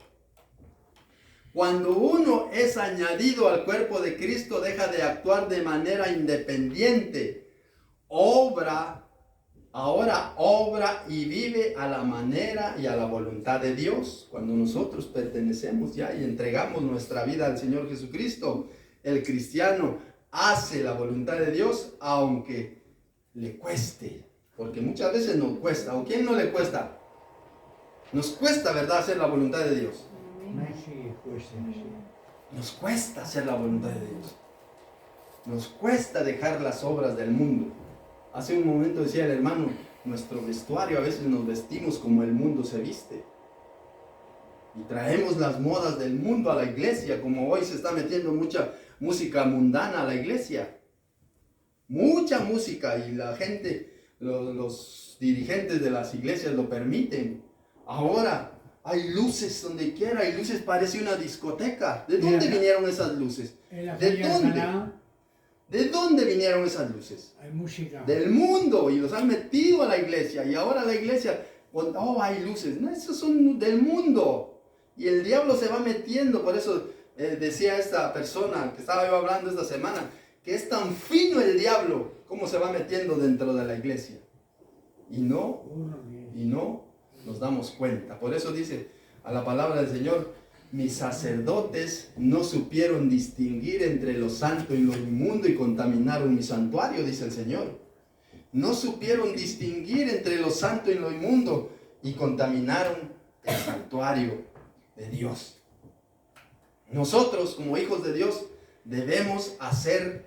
Cuando uno es añadido al cuerpo de Cristo, deja de actuar de manera independiente. Ahora obra y vive a la manera y a la voluntad de Dios. Cuando nosotros pertenecemos ya y entregamos nuestra vida al Señor Jesucristo, el cristiano hace la voluntad de Dios aunque le cueste. Porque muchas veces nos cuesta. ¿O quién no le cuesta? Nos cuesta, ¿verdad?, hacer la voluntad de Dios. Nos cuesta hacer la voluntad de Dios. Nos cuesta dejar las obras del mundo. Hace un momento decía el hermano, nuestro vestuario a veces nos vestimos como el mundo se viste. Y traemos las modas del mundo a la iglesia, como hoy se está metiendo mucha música mundana a la iglesia. Mucha música, y la gente, los dirigentes de las iglesias lo permiten. Ahora hay luces donde quiera, hay luces, parece una discoteca. ¿De dónde vinieron esas luces? ¿De dónde? ¿De dónde vinieron esas luces? Hay música. Del mundo, y los han metido a la iglesia. Y ahora la iglesia, oh, hay luces. No, esos son del mundo. Y el diablo se va metiendo. Por eso decía esta persona que estaba yo hablando esta semana, que es tan fino el diablo, cómo se va metiendo dentro de la iglesia. Y no nos damos cuenta. Por eso dice a la palabra del Señor, mis sacerdotes no supieron distinguir entre lo santo y lo inmundo y contaminaron mi santuario, dice el Señor. No supieron distinguir entre lo santo y lo inmundo y contaminaron el santuario de Dios. Nosotros, como hijos de Dios, debemos hacer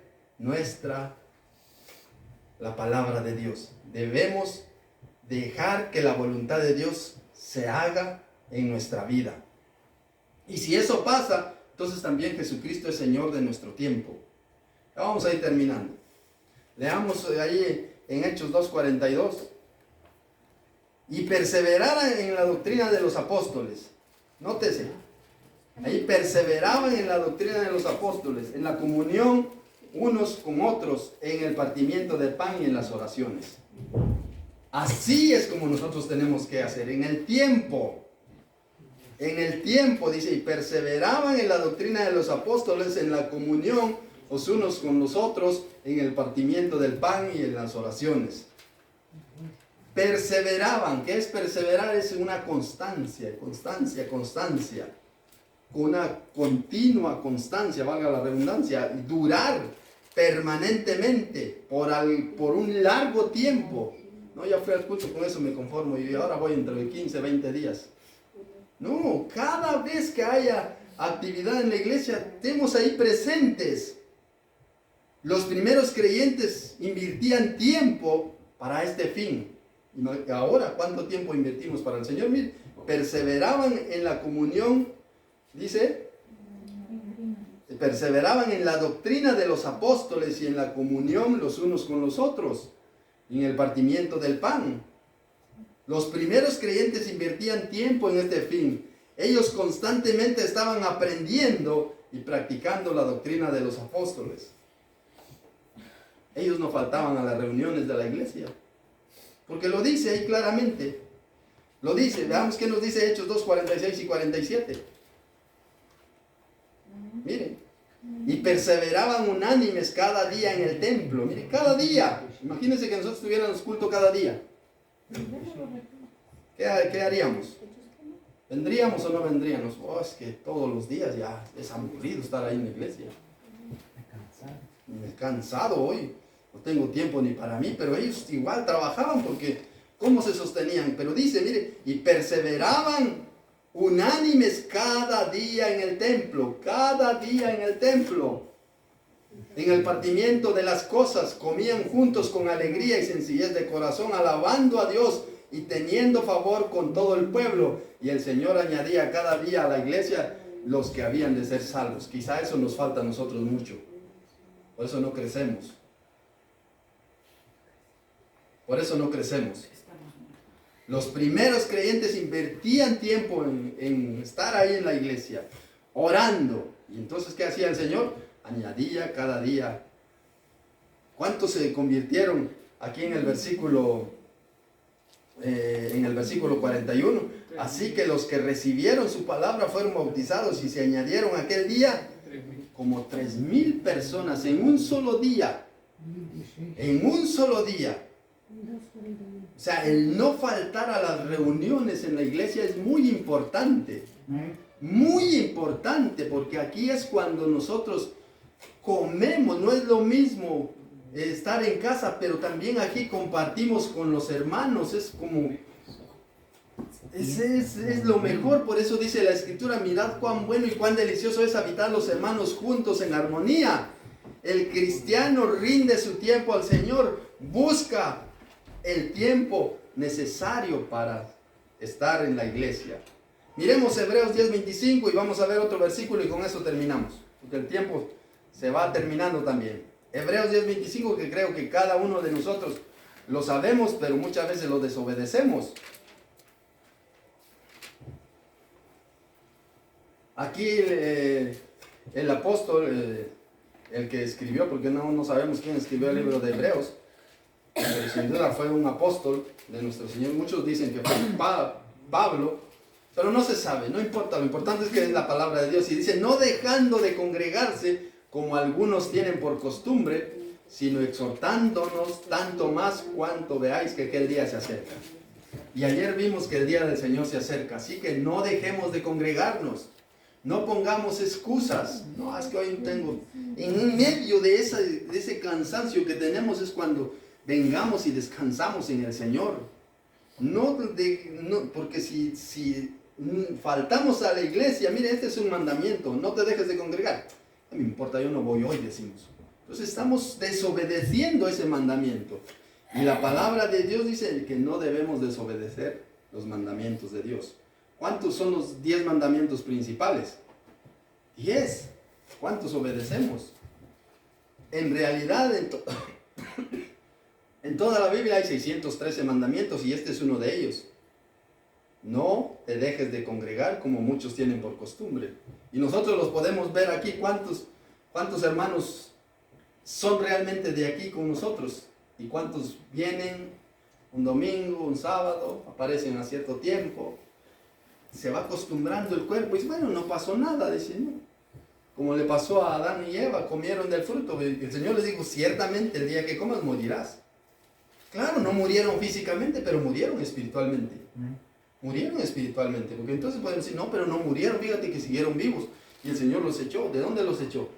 la palabra de Dios. Debemos dejar que la voluntad de Dios se haga en nuestra vida. Y si eso pasa, entonces también Jesucristo es Señor de nuestro tiempo. Ya vamos a ir terminando. Leamos ahí en Hechos 2:42. Y perseveraran en la doctrina de los apóstoles. Nótese. Ahí perseveraban en la doctrina de los apóstoles, en la comunión unos con otros, en el partimiento del pan y en las oraciones. Así es como nosotros tenemos que hacer, en el tiempo. En el tiempo, dice, y perseveraban en la doctrina de los apóstoles, en la comunión los unos con los otros, en el partimiento del pan y en las oraciones. Perseveraban. ¿Qué es perseverar? Es una constancia. Una continua constancia, valga la redundancia, durar permanentemente por un largo tiempo. No, ya fui al culto, con eso me conformo y ahora voy entre 15, 20 días. No, cada vez que haya actividad en la iglesia, estemos ahí presentes. Los primeros creyentes invirtían tiempo para este fin. Y ahora, ¿cuánto tiempo invertimos para el Señor? Mire, perseveraban en la comunión, dice, perseveraban en la doctrina de los apóstoles y en la comunión los unos con los otros, y en el partimiento del pan. Los primeros creyentes invertían tiempo en este fin. Ellos constantemente estaban aprendiendo y practicando la doctrina de los apóstoles. Ellos no faltaban a las reuniones de la iglesia, porque lo dice ahí claramente. Lo dice, veamos qué nos dice Hechos 2, 46 y 47. Miren, y perseveraban unánimes cada día en el templo. Miren, cada día. Imagínense que nosotros tuviéramos culto cada día. ¿Qué haríamos? ¿Vendríamos o no vendríamos? Oh, es que todos los días ya es aburrido estar ahí en la iglesia. Me he cansado hoy. No tengo tiempo ni para mí, pero ellos igual trabajaban porque ¿cómo se sostenían? Pero dice, mire, y perseveraban unánimes cada día en el templo, cada día en el templo. En el partimiento de las cosas comían juntos con alegría y sencillez de corazón, alabando a Dios y teniendo favor con todo el pueblo. Y el Señor añadía cada día a la iglesia los que habían de ser salvos. Quizá eso nos falta a nosotros mucho. Por eso no crecemos. Por eso no crecemos. Los primeros creyentes invertían tiempo en estar ahí en la iglesia, orando. Y entonces, ¿qué hacía el Señor? Añadía cada día. ¿Cuántos se convirtieron aquí en el versículo 41? Así que los que recibieron su palabra fueron bautizados y se añadieron aquel día como 3,000 personas en un solo día. En un solo día. O sea, el no faltar a las reuniones en la iglesia es muy importante. Muy importante, porque aquí es cuando nosotros comemos. No es lo mismo estar en casa, pero también aquí compartimos con los hermanos. Es como... Es lo mejor. Por eso dice la Escritura: mirad cuán bueno y cuán delicioso es habitar los hermanos juntos en armonía. El cristiano rinde su tiempo al Señor, busca el tiempo necesario para estar en la iglesia. Miremos Hebreos 10:25 y vamos a ver otro versículo y con eso terminamos, porque el tiempo se va terminando también. Hebreos 10:25, que creo que cada uno de nosotros lo sabemos, pero muchas veces lo desobedecemos. Aquí el apóstol, el que escribió, porque no sabemos quién escribió el libro de Hebreos, pero sin duda fue un apóstol de nuestro Señor. Muchos dicen que fue Pablo, pero no se sabe, no importa. Lo importante es que es la palabra de Dios. Y dice: no dejando de congregarse como algunos tienen por costumbre, sino exhortándonos tanto más cuanto veáis que aquel día se acerca. Y ayer vimos que el día del Señor se acerca, así que no dejemos de congregarnos. No pongamos excusas. No, es que hoy tengo... En medio de ese cansancio que tenemos es cuando vengamos y descansamos en el Señor. No, porque si faltamos a la iglesia, mire, este es un mandamiento: no te dejes de congregar. No me importa, yo no voy hoy, decimos. Entonces estamos desobedeciendo ese mandamiento. Y la palabra de Dios dice que no debemos desobedecer los mandamientos de Dios. ¿Cuántos son los 10 mandamientos principales? 10. ¿Cuántos obedecemos? En realidad, en toda la Biblia hay 613 mandamientos y este es uno de ellos. No te dejes de congregar como muchos tienen por costumbre. Y nosotros los podemos ver aquí. ¿Cuántos hermanos son realmente de aquí con nosotros? ¿Y cuántos vienen un domingo, un sábado, aparecen a cierto tiempo? Se va acostumbrando el cuerpo y dice: bueno, no pasó nada, dice, ¿no? Como le pasó a Adán y Eva, comieron del fruto. El Señor les dijo: ciertamente el día que comas morirás. Claro, no murieron físicamente, pero murieron espiritualmente. Murieron espiritualmente, porque entonces pueden decir: no, pero no murieron, fíjate que siguieron vivos. Y el Señor los echó. ¿De dónde los echó?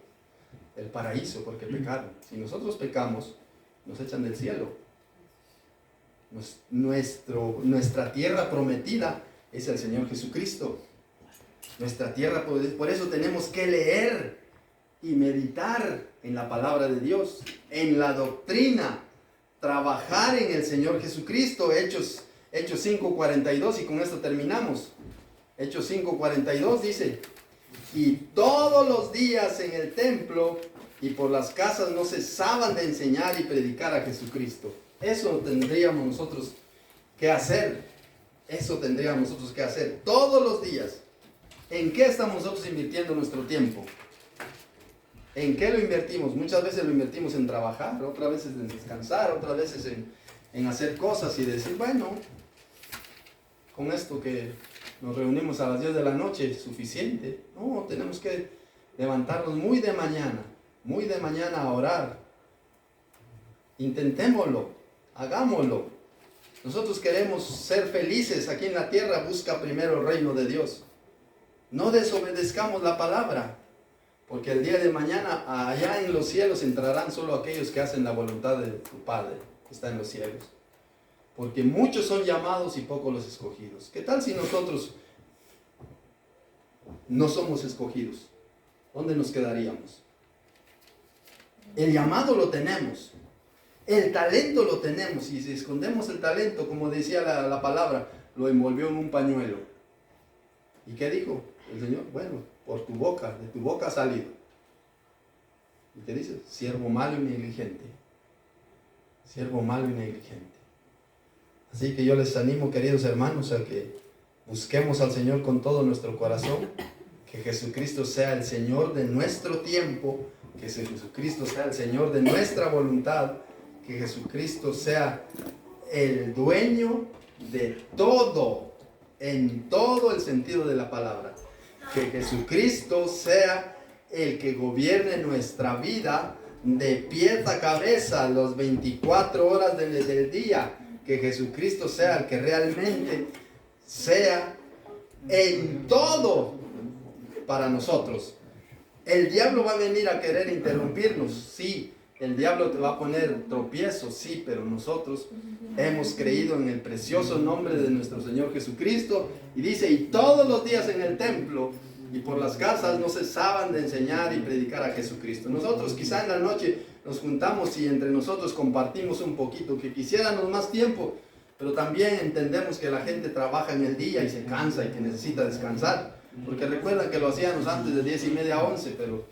Del paraíso, porque pecaron. Si nosotros pecamos, nos echan del cielo. Nuestra tierra prometida es el Señor Jesucristo. Nuestra tierra, por eso tenemos que leer y meditar en la palabra de Dios, en la doctrina, trabajar en el Señor Jesucristo. Hechos 5:42, y con esto terminamos. Hechos 5:42 dice: y todos los días en el templo y por las casas no cesaban de enseñar y predicar a Jesucristo. Eso tendríamos nosotros que hacer. Eso tendríamos nosotros que hacer todos los días. ¿En qué estamos nosotros invirtiendo nuestro tiempo? ¿En qué lo invertimos? Muchas veces lo invertimos en trabajar, otras veces en descansar, otras veces en hacer cosas y decir: bueno, con esto que nos reunimos a las 10 de la noche es suficiente. No, tenemos que levantarnos muy de mañana a orar. Intentémoslo, hagámoslo. Nosotros queremos ser felices aquí en la tierra. Busca primero el reino de Dios. No desobedezcamos la palabra, porque el día de mañana allá en los cielos entrarán solo aquellos que hacen la voluntad de tu Padre que está en los cielos. Porque muchos son llamados y pocos los escogidos. ¿Qué tal si nosotros no somos escogidos, ¿dónde nos quedaríamos? El llamado lo tenemos, el talento lo tenemos, y si escondemos el talento, como decía la palabra, lo envolvió en un pañuelo. ¿Y qué dijo el Señor? Bueno, por tu boca, de tu boca ha salido. ¿Y qué dice? Siervo malo y negligente. Siervo malo y negligente. Así que yo les animo, queridos hermanos, a que busquemos al Señor con todo nuestro corazón, que Jesucristo sea el Señor de nuestro tiempo, que Jesucristo sea el Señor de nuestra voluntad, que Jesucristo sea el dueño de todo, en todo el sentido de la palabra. Que Jesucristo sea el que gobierne nuestra vida de pies a cabeza las 24 horas del día. Que Jesucristo sea el que realmente sea en todo para nosotros. El diablo va a venir a querer interrumpirnos, sí. El diablo te va a poner tropiezos, sí, pero nosotros hemos creído en el precioso nombre de nuestro Señor Jesucristo. Y dice, y todos los días en el templo y por las casas no cesaban de enseñar y predicar a Jesucristo. Nosotros quizá en la noche nos juntamos y entre nosotros compartimos un poquito, que quisiéramos más tiempo, pero también entendemos que la gente trabaja en el día y se cansa y que necesita descansar. Porque recuerdan que lo hacíamos antes de 10:30 a 11, pero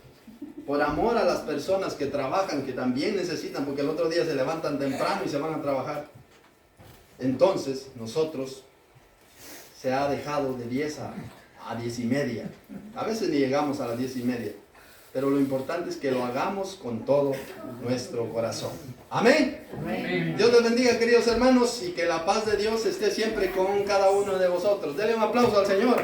por amor a las personas que trabajan, que también necesitan, porque el otro día se levantan temprano y se van a trabajar. Entonces, nosotros se ha dejado de 10 a 10:30. A veces ni llegamos a las 10:30. Pero lo importante es que lo hagamos con todo nuestro corazón. Amén. Amén. Dios les bendiga, queridos hermanos, y que la paz de Dios esté siempre con cada uno de vosotros. Denle un aplauso al Señor.